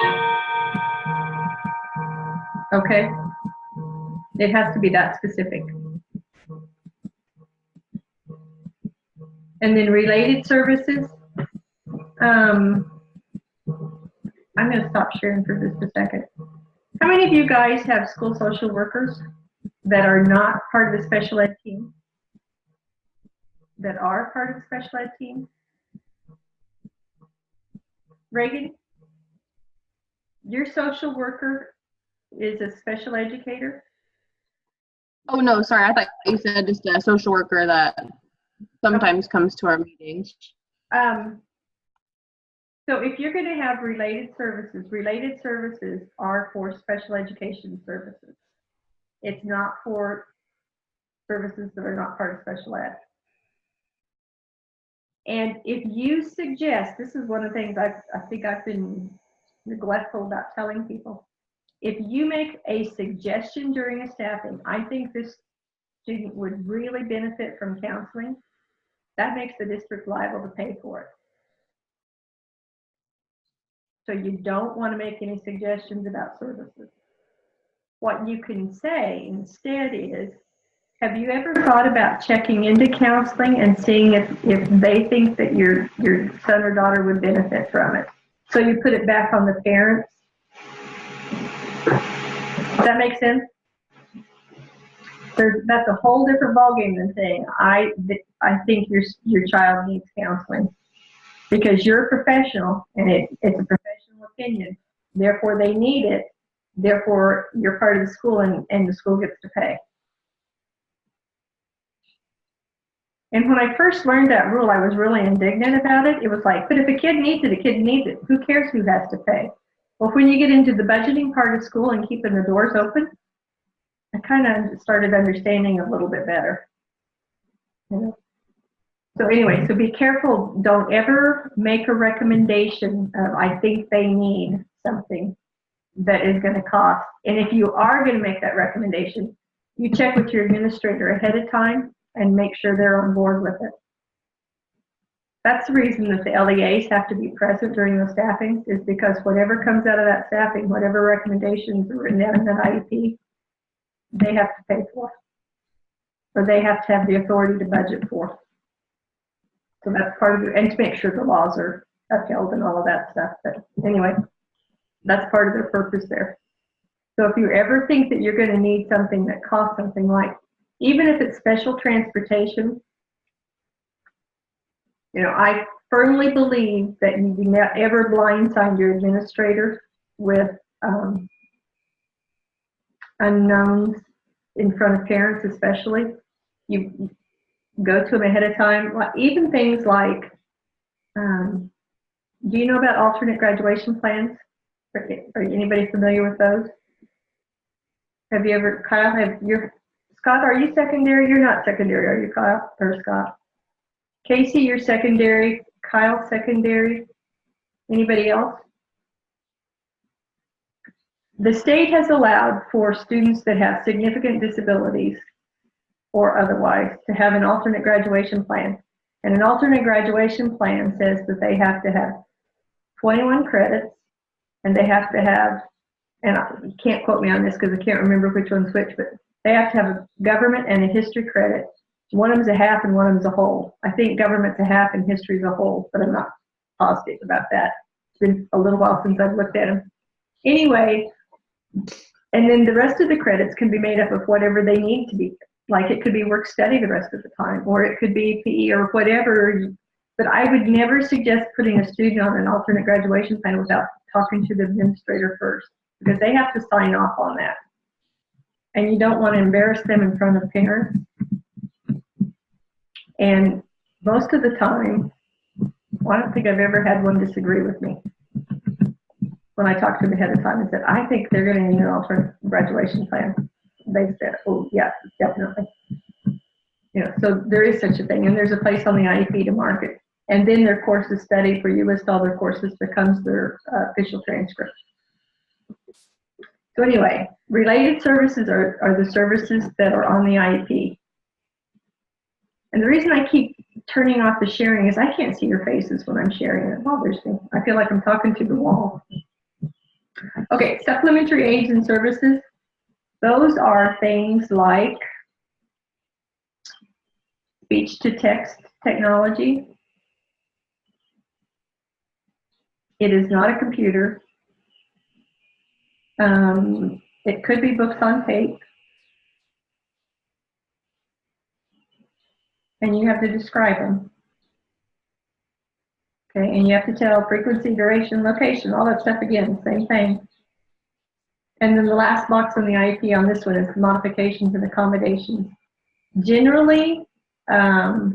Okay? It has to be that specific. And then related services. I'm going to stop sharing for just a second. How many of you guys have school social workers that are not part of the special ed team? That are part of the special ed team? Reagan, your social worker is a special educator? Oh, no, sorry. I thought you said just a social worker that sometimes comes to our meetings. So if you're going to have related services are for special education services. It's not for services that are not part of special ed. And if you suggest, this is one of the things I think I've been neglectful about telling people. If you make a suggestion during a staffing, I think this student would really benefit from counseling, that makes the district liable to pay for it. So you don't want to make any suggestions about services. What you can say instead is, have you ever thought about checking into counseling and seeing if they think that your son or daughter would benefit from it? So you put it back on the parents. Does that make sense? That's a whole different ballgame than saying, I think your child needs counseling. Because you're a professional, and it's a professional opinion. Therefore, they need it. Therefore, you're part of the school, and the school gets to pay. And when I first learned that rule, I was really indignant about it. It was like, but if a kid needs it, a kid needs it. Who cares who has to pay? Well, when you get into the budgeting part of school and keeping the doors open, I kind of started understanding a little bit better. You know? So anyway, so be careful. Don't ever make a recommendation of, I think they need something that is going to cost. And if you are going to make that recommendation, you check with your administrator ahead of time and make sure they're on board with it. That's the reason that the LEAs have to be present during the staffing, is because whatever comes out of that staffing, whatever recommendations are written down in that IEP, they have to pay for, or they have to have the authority to budget for. So that's part of it, and to make sure the laws are upheld and all of that stuff. But anyway, that's part of their purpose there. So if you ever think that you're going to need something that costs something, like, even if it's special transportation, you know, I firmly believe that you do not ever blindside your administrator with unknowns in front of parents, especially. You go to them ahead of time. Even things like, do you know about alternate graduation plans? Are anybody familiar with those? Have you ever, Kyle, Scott, are you secondary? You're not secondary, are you, Kyle or Scott? Casey, you're secondary. Kyle, secondary. Anybody else? The state has allowed for students that have significant disabilities or otherwise to have an alternate graduation plan. And an alternate graduation plan says that they have to have 21 credits, and they have to have, and you can't quote me on this because I can't remember which one's which, but they have to have a government and a history credit. One of them's a half and one of them's a whole. I think government's a half and history's a whole, but I'm not positive about that. It's been a little while since I've looked at them. Anyway, and then the rest of the credits can be made up of whatever they need to be. Like, it could be work study the rest of the time, or it could be PE or whatever. But I would never suggest putting a student on an alternate graduation plan without talking to the administrator first, because they have to sign off on that. And you don't want to embarrass them in front of parents. And most of the time, well, I don't think I've ever had one disagree with me. When I talked to them ahead of time and said, I think they're going to need an alternate graduation plan, they said, oh, yes, definitely. You know, so there is such a thing, and there's a place on the IEP to mark it. And then their courses study, where you list all their courses, becomes their official transcript. So anyway, related services are the services that are on the IEP. And the reason I keep turning off the sharing is I can't see your faces when I'm sharing. It bothers me. I feel like I'm talking to the wall. Okay, supplementary aids and services. Those are things like speech-to-text technology. It is not a computer. It could be books on tape. And you have to describe them. Okay, and you have to tell frequency, duration, location, all that stuff again, same thing. And then the last box on the IEP on this one is modifications and accommodations. Generally, the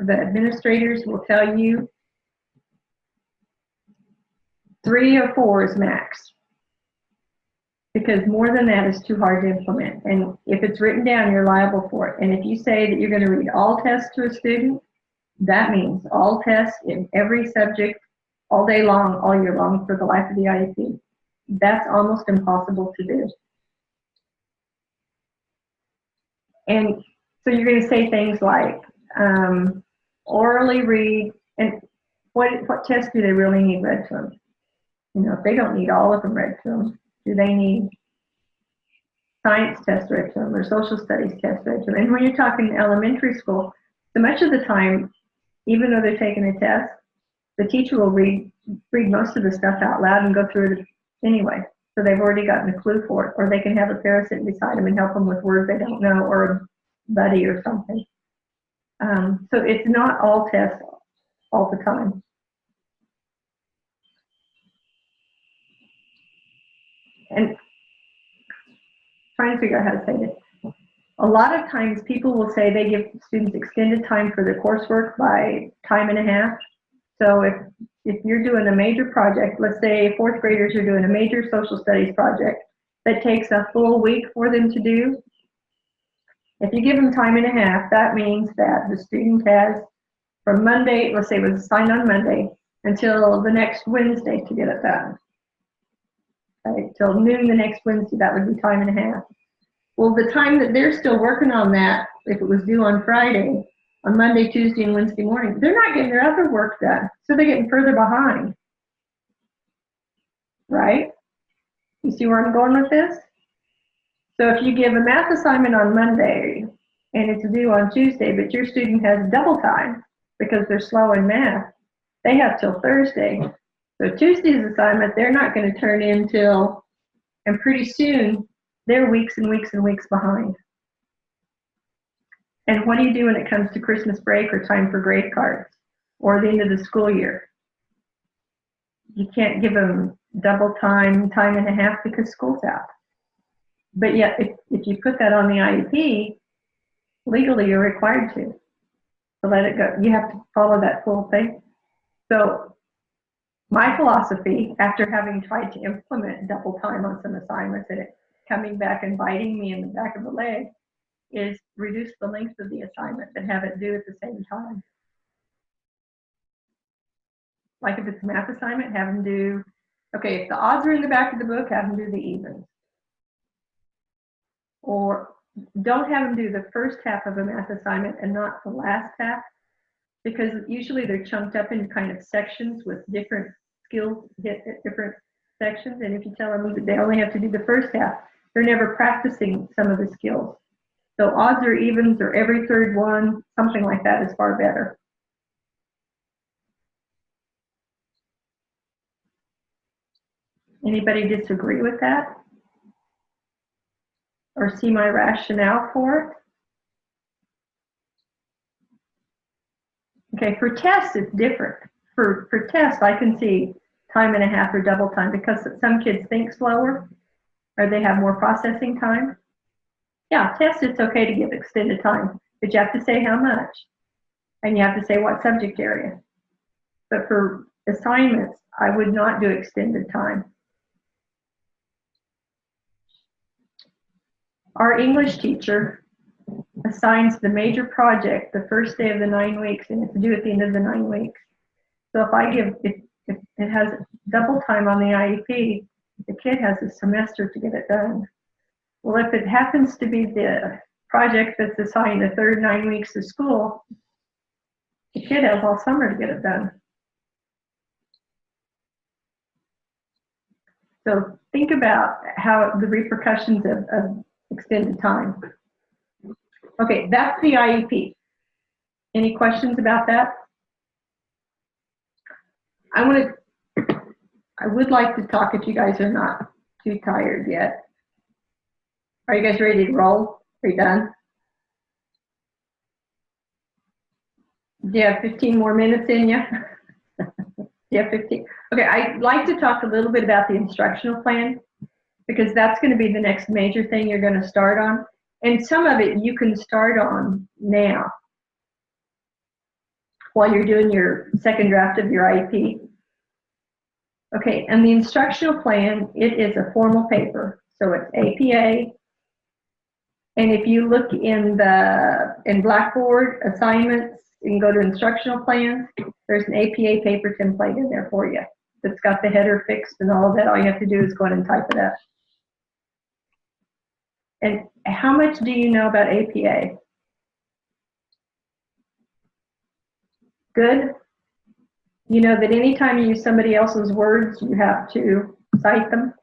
administrators will tell you 3 or 4 is max. Because more than that is too hard to implement. And if it's written down, you're liable for it. And if you say that you're going to read all tests to a student, that means all tests in every subject all day long, all year long for the life of the IEP. That's almost impossible to do. And so you're going to say things like orally read, and what tests do they really need read to them? You know, if they don't need all of them read to them, do they need science test read to them or social studies test read to them? And when you're talking elementary school, so much of the time, even though they're taking a test, the teacher will read most of the stuff out loud and go through it anyway. So they've already gotten a clue for it, or they can have a parent beside them and help them with words they don't know, or a buddy or something. So it's not all tests all the time. And trying to figure out how to say this. A lot of times people will say they give students extended time for their coursework by time and a half. So if you're doing a major project, let's say 4th graders are doing a major social studies project that takes a full week for them to do, if you give them time and a half, that means that the student has from Monday, let's say it was assigned on Monday, until the next Wednesday to get it done. Okay, till noon the next Wednesday, that would be time and a half. Well, the time that they're still working on that, if it was due on Friday, on Monday, Tuesday, and Wednesday morning, they're not getting their other work done, so they're getting further behind. Right? You see where I'm going with this? So if you give a math assignment on Monday, and it's due on Tuesday, but your student has double time because they're slow in math, they have till Thursday. So Tuesday's assignment, they're not going to turn in till, and pretty soon, they're weeks and weeks and weeks behind. And what do you do when it comes to Christmas break or time for grade cards or the end of the school year? You can't give them double time, time and a half because school's out. But yet, if you put that on the IEP, legally you're required to let it go. You have to follow that full thing. So my philosophy, after having tried to implement double time on some assignments and it coming back and biting me in the back of the leg, is reduce the length of the assignment and have it due at the same time. Like if it's a math assignment, have them do, okay, if the odds are in the back of the book, have them do the evens. Or don't have them do the first half of a math assignment and not the last half, because usually they're chunked up into kind of sections with different skills, different sections, and if you tell them that they only have to do the first half, they're never practicing some of the skills. So odds or evens or every third one, something like that is far better. Anybody disagree with that? Or see my rationale for it? Okay, for tests, it's different. For tests, I can see time and a half or double time because some kids think slower or they have more processing time. Yeah, tests, it's okay to give extended time, but you have to say how much. And you have to say what subject area. But for assignments, I would not do extended time. Our English teacher assigns the major project the first day of the 9 weeks, and it's due at the end of the 9 weeks. So if it has double time on the IEP, the kid has a semester to get it done. Well, if it happens to be the project that's assigned the third 9 weeks of school, the kid has all summer to get it done. So think about how the repercussions of extended time. Okay, that's the IEP. Any questions about that? I would like to talk, if you guys are not too tired yet. Are you guys ready to roll? Are you done? Do you have 15 more minutes in you? Yeah, 15. Okay, I'd like to talk a little bit about the instructional plan because that's going to be the next major thing you're going to start on. And some of it you can start on now while you're doing your second draft of your IEP. Okay, and the instructional plan, it is a formal paper. So it's APA. And if you look in Blackboard assignments, you can go to instructional plans. There's an APA paper template in there for you that's got the header fixed and all of that. All you have to do is go in and type it up. And how much do you know about APA? Good? You know that anytime you use somebody else's words, you have to cite them,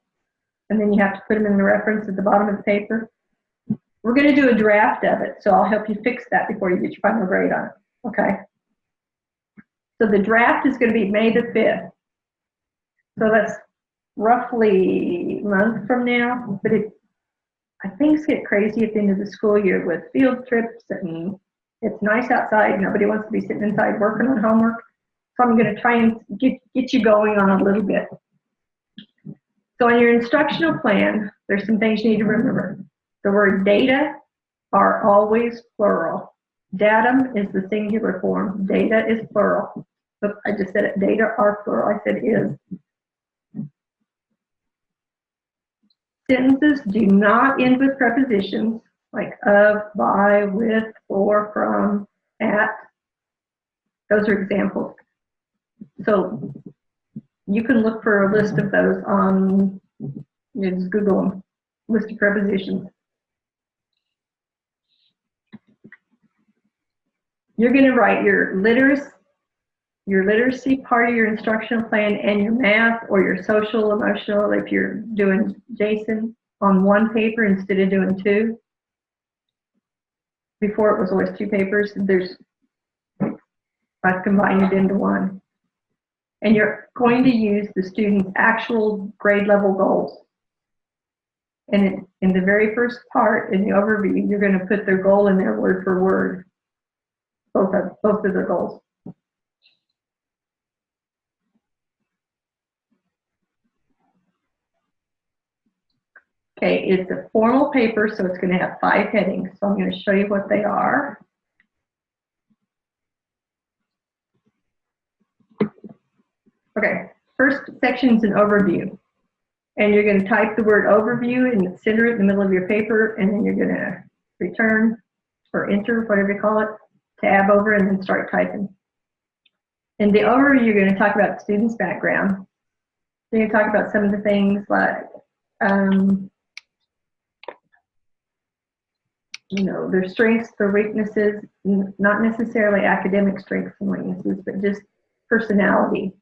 and then you have to put them in the reference at the bottom of the paper. We're going to do a draft of it, so I'll help you fix that before you get your final grade on it, okay? So the draft is going to be May the 5th. So that's roughly a month from now, but things get crazy at the end of the school year with field trips, and it's nice outside. Nobody wants to be sitting inside working on homework. So I'm going to try and get you going on a little bit. So on your instructional plan, there's some things you need to remember. The word data are always plural. Datum is the singular form. Data is plural. But I just said it. Data are plural. I said is. Sentences do not end with prepositions like of, by, with, for, from, at. Those are examples. So you can look for a list of those on, just Google them, list of prepositions. You're going to write your literacy part of your instructional plan and your math or your social, emotional, if you're doing Jason, on one paper instead of doing two. Before it was always two papers. I've combined it into one. And you're going to use the student's actual grade level goals. And in the very first part, in the overview, you're going to put their goal in there word for word. Both of the goals. Okay, it's a formal paper, so it's going to have 5 headings. So I'm going to show you what they are. Okay, first section is an overview. And you're going to type the word overview and center it in the middle of your paper, and then you're going to return or enter, whatever you call it, tab over, and then start typing. In the overview, you're going to talk about the student's background. So you're going to talk about some of the things like, you know, their strengths, their weaknesses, not necessarily academic strengths and weaknesses, but just personality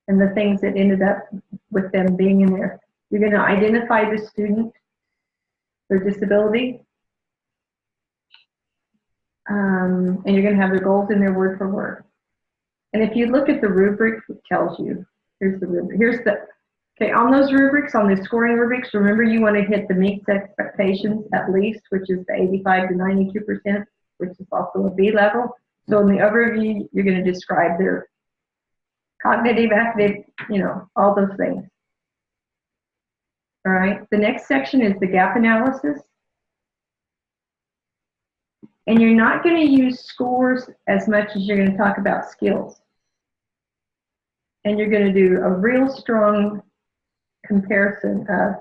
and the things that ended up with them being in there. You're going to identify the student, their disability, and you're going to have their goals in there word for word. And if you look at the rubric, it tells you, here's the rubric, okay, on those rubrics, on the scoring rubrics, remember you want to hit the meets expectations at least, which is the 85 to 92%, which is also a B level. So in the overview, you're going to describe their cognitive, academic, you know, all those things. All right, the next section is the gap analysis. And you're not going to use scores as much as you're going to talk about skills. And you're going to do a real strong comparison of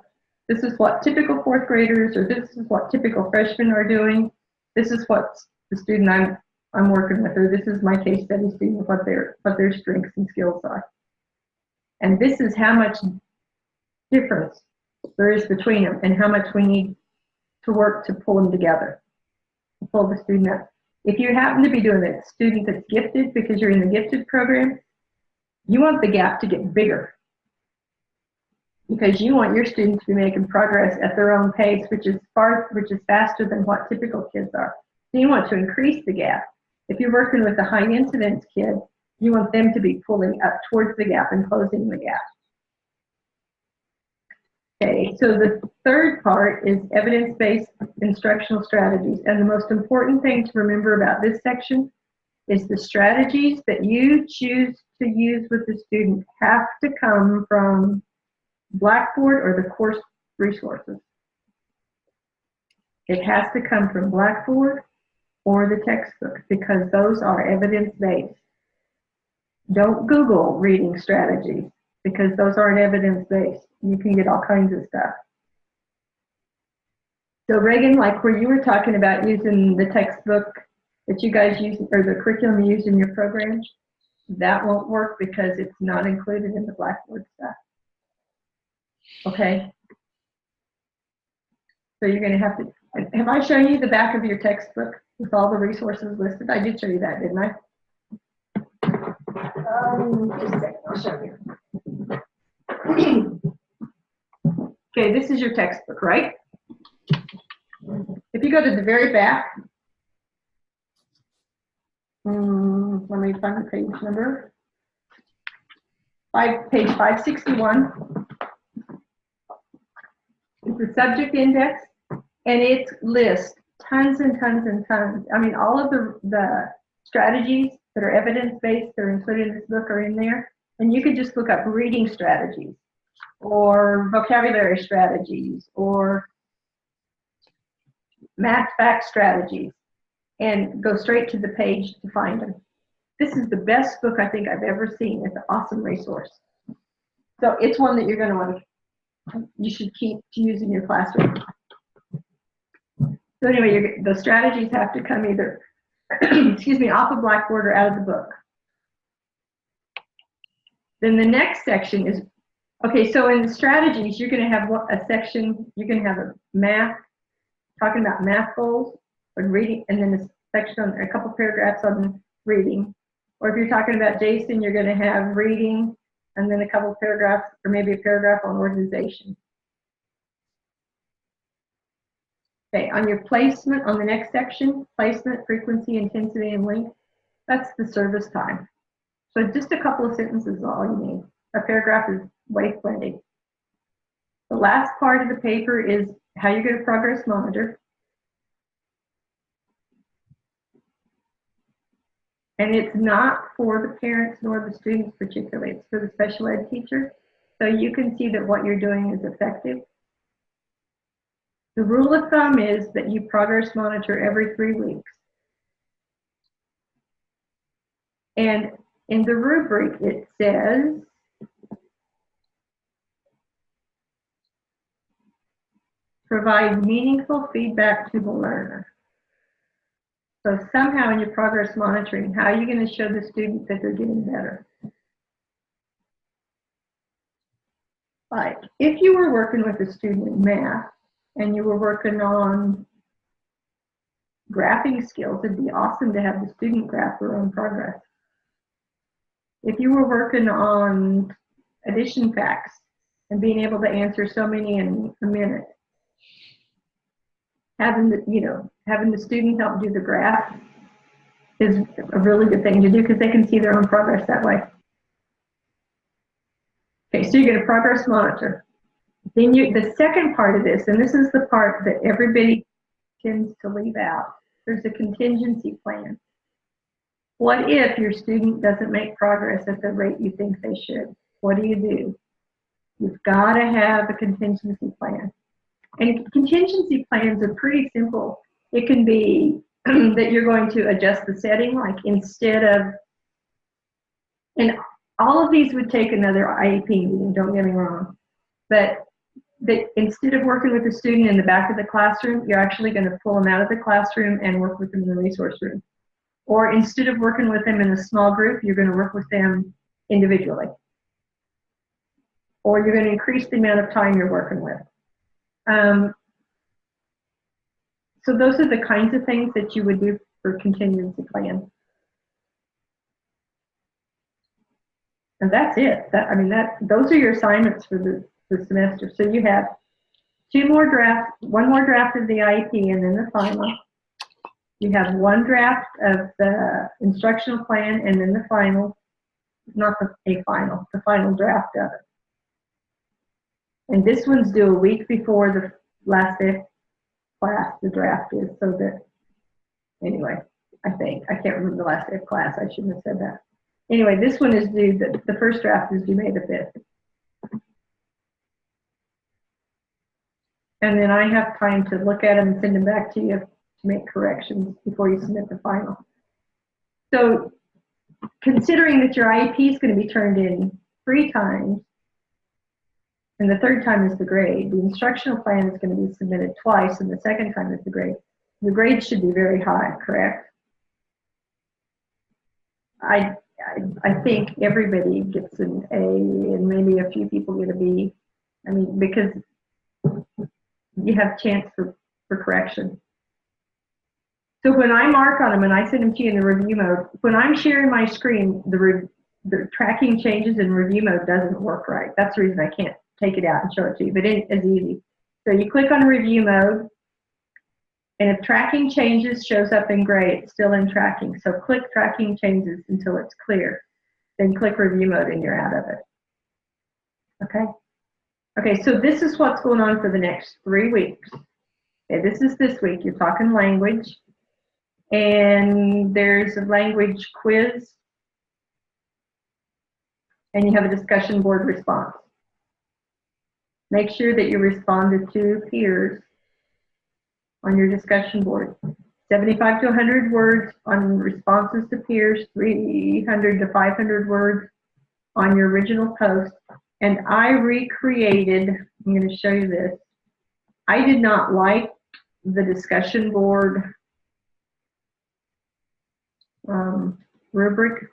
this is what typical 4th graders or this is what typical freshmen are doing. This is what the student I'm working with, or this is my case study student, what their strengths and skills are. And this is how much difference there is between them and how much we need to work to pull them together, to pull the student up. If you happen to be doing a student that's gifted because you're in the gifted program, you want the gap to get bigger because you want your students to be making progress at their own pace, which is faster than what typical kids are. So you want to increase the gap. If you're working with a high incidence kid, you want them to be pulling up towards the gap and closing the gap. Okay, so the third part is evidence-based instructional strategies. And the most important thing to remember about this section is the strategies that you choose to use with the student have to come from Blackboard or the course resources. It has to come from Blackboard or the textbook because those are evidence-based. Don't Google reading strategies because those aren't evidence-based. You can get all kinds of stuff. So Reagan, like where you were talking about using the textbook that you guys use or the curriculum you use in your program, that won't work because it's not included in the Blackboard stuff. Okay? So you're going to have to, have I shown you the back of your textbook with all the resources listed? I did show you that, didn't I? Just a second, I'll show you. Okay, this is your textbook, right? If you go to the very back, let me find the page number. Page 561. It's the subject index, and it lists tons and tons and tons. I mean, all of the strategies that are evidence-based that are included in this book are in there. And you could just look up reading strategies or vocabulary strategies or math fact strategies and go straight to the page to find them. This is the best book I think I've ever seen. It's an awesome resource. So it's one that you're going to want to, you should keep to use in your classroom. So anyway, the strategies have to come either, excuse me, off of Blackboard or out of the book. Then the next section is, okay, so in strategies, you're going to have a section, you're going to have a math, talking about math goals, or reading, and then a section on a couple paragraphs on reading. Or if you're talking about Jason, you're going to have reading, and then a couple paragraphs, or maybe a paragraph on organization. Okay, on your placement, on the next section, placement, frequency, intensity, and length, that's the service time. So just a couple of sentences is all you need. A paragraph is way plenty. The last part of the paper is how you're going to progress monitor. And it's not for the parents nor the students particularly. It's for the special ed teacher. So you can see that what you're doing is effective. The rule of thumb is that you progress monitor every 3 weeks. And in the rubric, it says, provide meaningful feedback to the learner. So somehow in your progress monitoring, how are you going to show the student that they're getting better? Like, if you were working with a student in math and you were working on graphing skills, it'd be awesome to have the student graph their own progress. If you were working on addition facts and being able to answer so many in a minute, having the student help do the graph is a really good thing to do because they can see their own progress that way. Okay, so you're going to progress monitor. Then the second part of this, and this is the part that everybody tends to leave out, there's a contingency plan. What if your student doesn't make progress at the rate you think they should? What do? You've got to have a contingency plan. And contingency plans are pretty simple. It can be that you're going to adjust the setting, like instead of, and all of these would take another IEP meeting, don't get me wrong, but that instead of working with the student in the back of the classroom, you're actually going to pull them out of the classroom and work with them in the resource room. Or instead of working with them in a small group, you're going to work with them individually. Or you're going to increase the amount of time you're working with. So those are the kinds of things that you would do for contingency plan. And that's it. Those are your assignments for the semester. So you have one more draft of the IEP and then the final. You have one draft of the instructional plan and then the final, the final draft of it. And this one's due a week before the last day of class, the draft is, so that, anyway, I think. I can't remember the last day of class. I shouldn't have said that. Anyway, this one is due, the first draft is due May the 5th. And then I have time to look at them and send them back to you to make corrections before you submit the final. So considering that your IEP is going to be turned in 3 times, and the 3rd time is the grade, the instructional plan is going to be submitted twice, and the 2nd time is the grade. The grade should be very high, correct? I think everybody gets an A, and maybe a few people get a B. I mean, because you have chance for correction. So when I mark on them and I send them to you in the review mode, when I'm sharing my screen, the tracking changes in review mode doesn't work right. That's the reason I can't take it out and show it to you, but it is easy. So you click on review mode, and if tracking changes shows up in gray, it's still in tracking. So click tracking changes until it's clear. Then click review mode and you're out of it. Okay? Okay, so this is what's going on for the next 3 weeks. Okay, this is this week. You're talking language. And there's a language quiz. And you have a discussion board response. Make sure that you respond to 2 peers on your discussion board. 75 to 100 words on responses to peers, 300 to 500 words on your original post. And I recreated, I'm going to show you this. I did not like the discussion board rubric,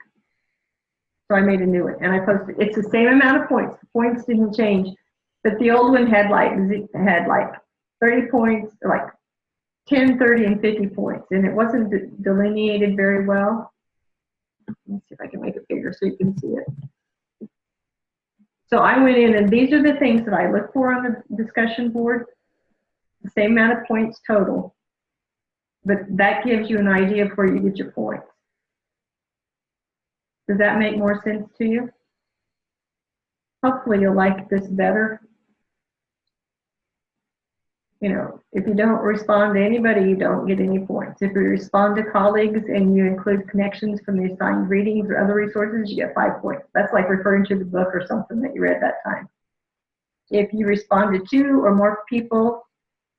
so I made a new one and I posted. It's the same amount of points. The points didn't change, but the old one had like 30 points, like 10, 30, and 50 points, and it wasn't delineated very well. Let me see if I can make it bigger so you can see it. So I went in, and these are the things that I look for on the discussion board. The same amount of points total, but that gives you an idea of where you get your points. Does that make more sense to you? Hopefully you'll like this better. You know, if you don't respond to anybody, you don't get any points. If you respond to colleagues and you include connections from the assigned readings or other resources, you get 5 points. That's like referring to the book or something that you read that time. If you respond to 2 or more people,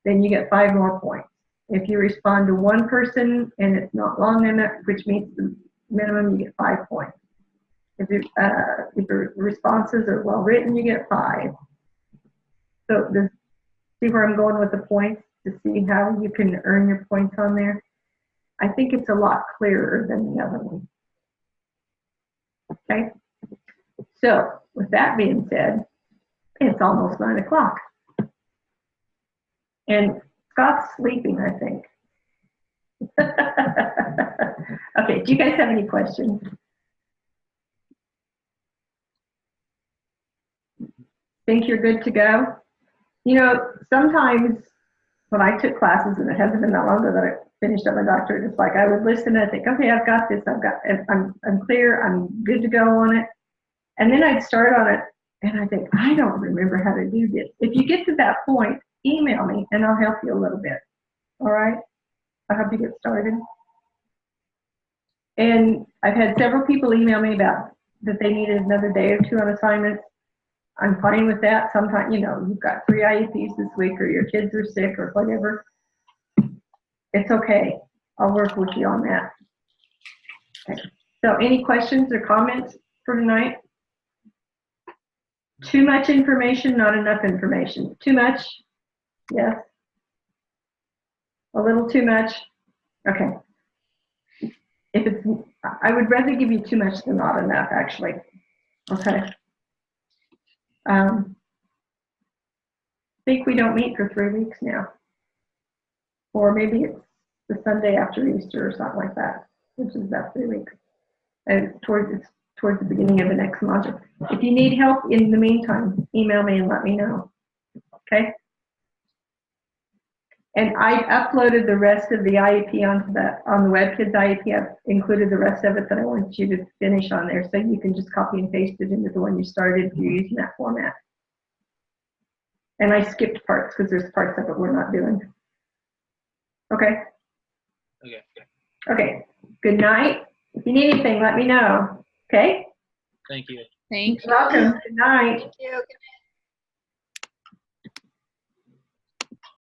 then you get 5 more points. If you respond to 1 person and it's not long enough, which meets the minimum, you get 5 points. If your responses are well written, you get 5. So see where I'm going with the points, to see how you can earn your points on there? I think it's a lot clearer than the other one. Okay? So, with that being said, it's almost 9 o'clock. And Scott's sleeping, I think. Okay, do you guys have any questions? Think you're good to go? You know, sometimes when I took classes, and it hasn't been that long ago that I finished up my doctorate, it's like I would listen and I think, okay, I've got this, I'm clear, I'm good to go on it. And then I'd start on it and I think, I don't remember how to do this. If you get to that point, email me and I'll help you a little bit. All right? I'll help you get started. And I've had several people email me about that they needed another day or 2 on assignments. I'm fine with that. Sometimes, you know, you've got 3 IEPs this week, or your kids are sick, or whatever. It's okay. I'll work with you on that. Okay. So any questions or comments for tonight? Too much information, not enough information. Too much? Yes. A little too much? Okay. If it's, I would rather give you too much than not enough, actually. Okay. I think we don't meet for 3 weeks now. Or maybe it's the Sunday after Easter or something like that, which is about 3 weeks. And towards the beginning of the next module. If you need help in the meantime, email me and let me know. Okay? And I uploaded the rest of the IEP on the WebKids IEP. I've included the rest of it that I want you to finish on there, so you can just copy and paste it into the one you started if you're using that format. And I skipped parts because there's parts of it we're not doing. Okay. Okay. Okay. Good night. If you need anything, let me know. Okay. Thank you. Thank you. You're welcome. Good night. Thank you.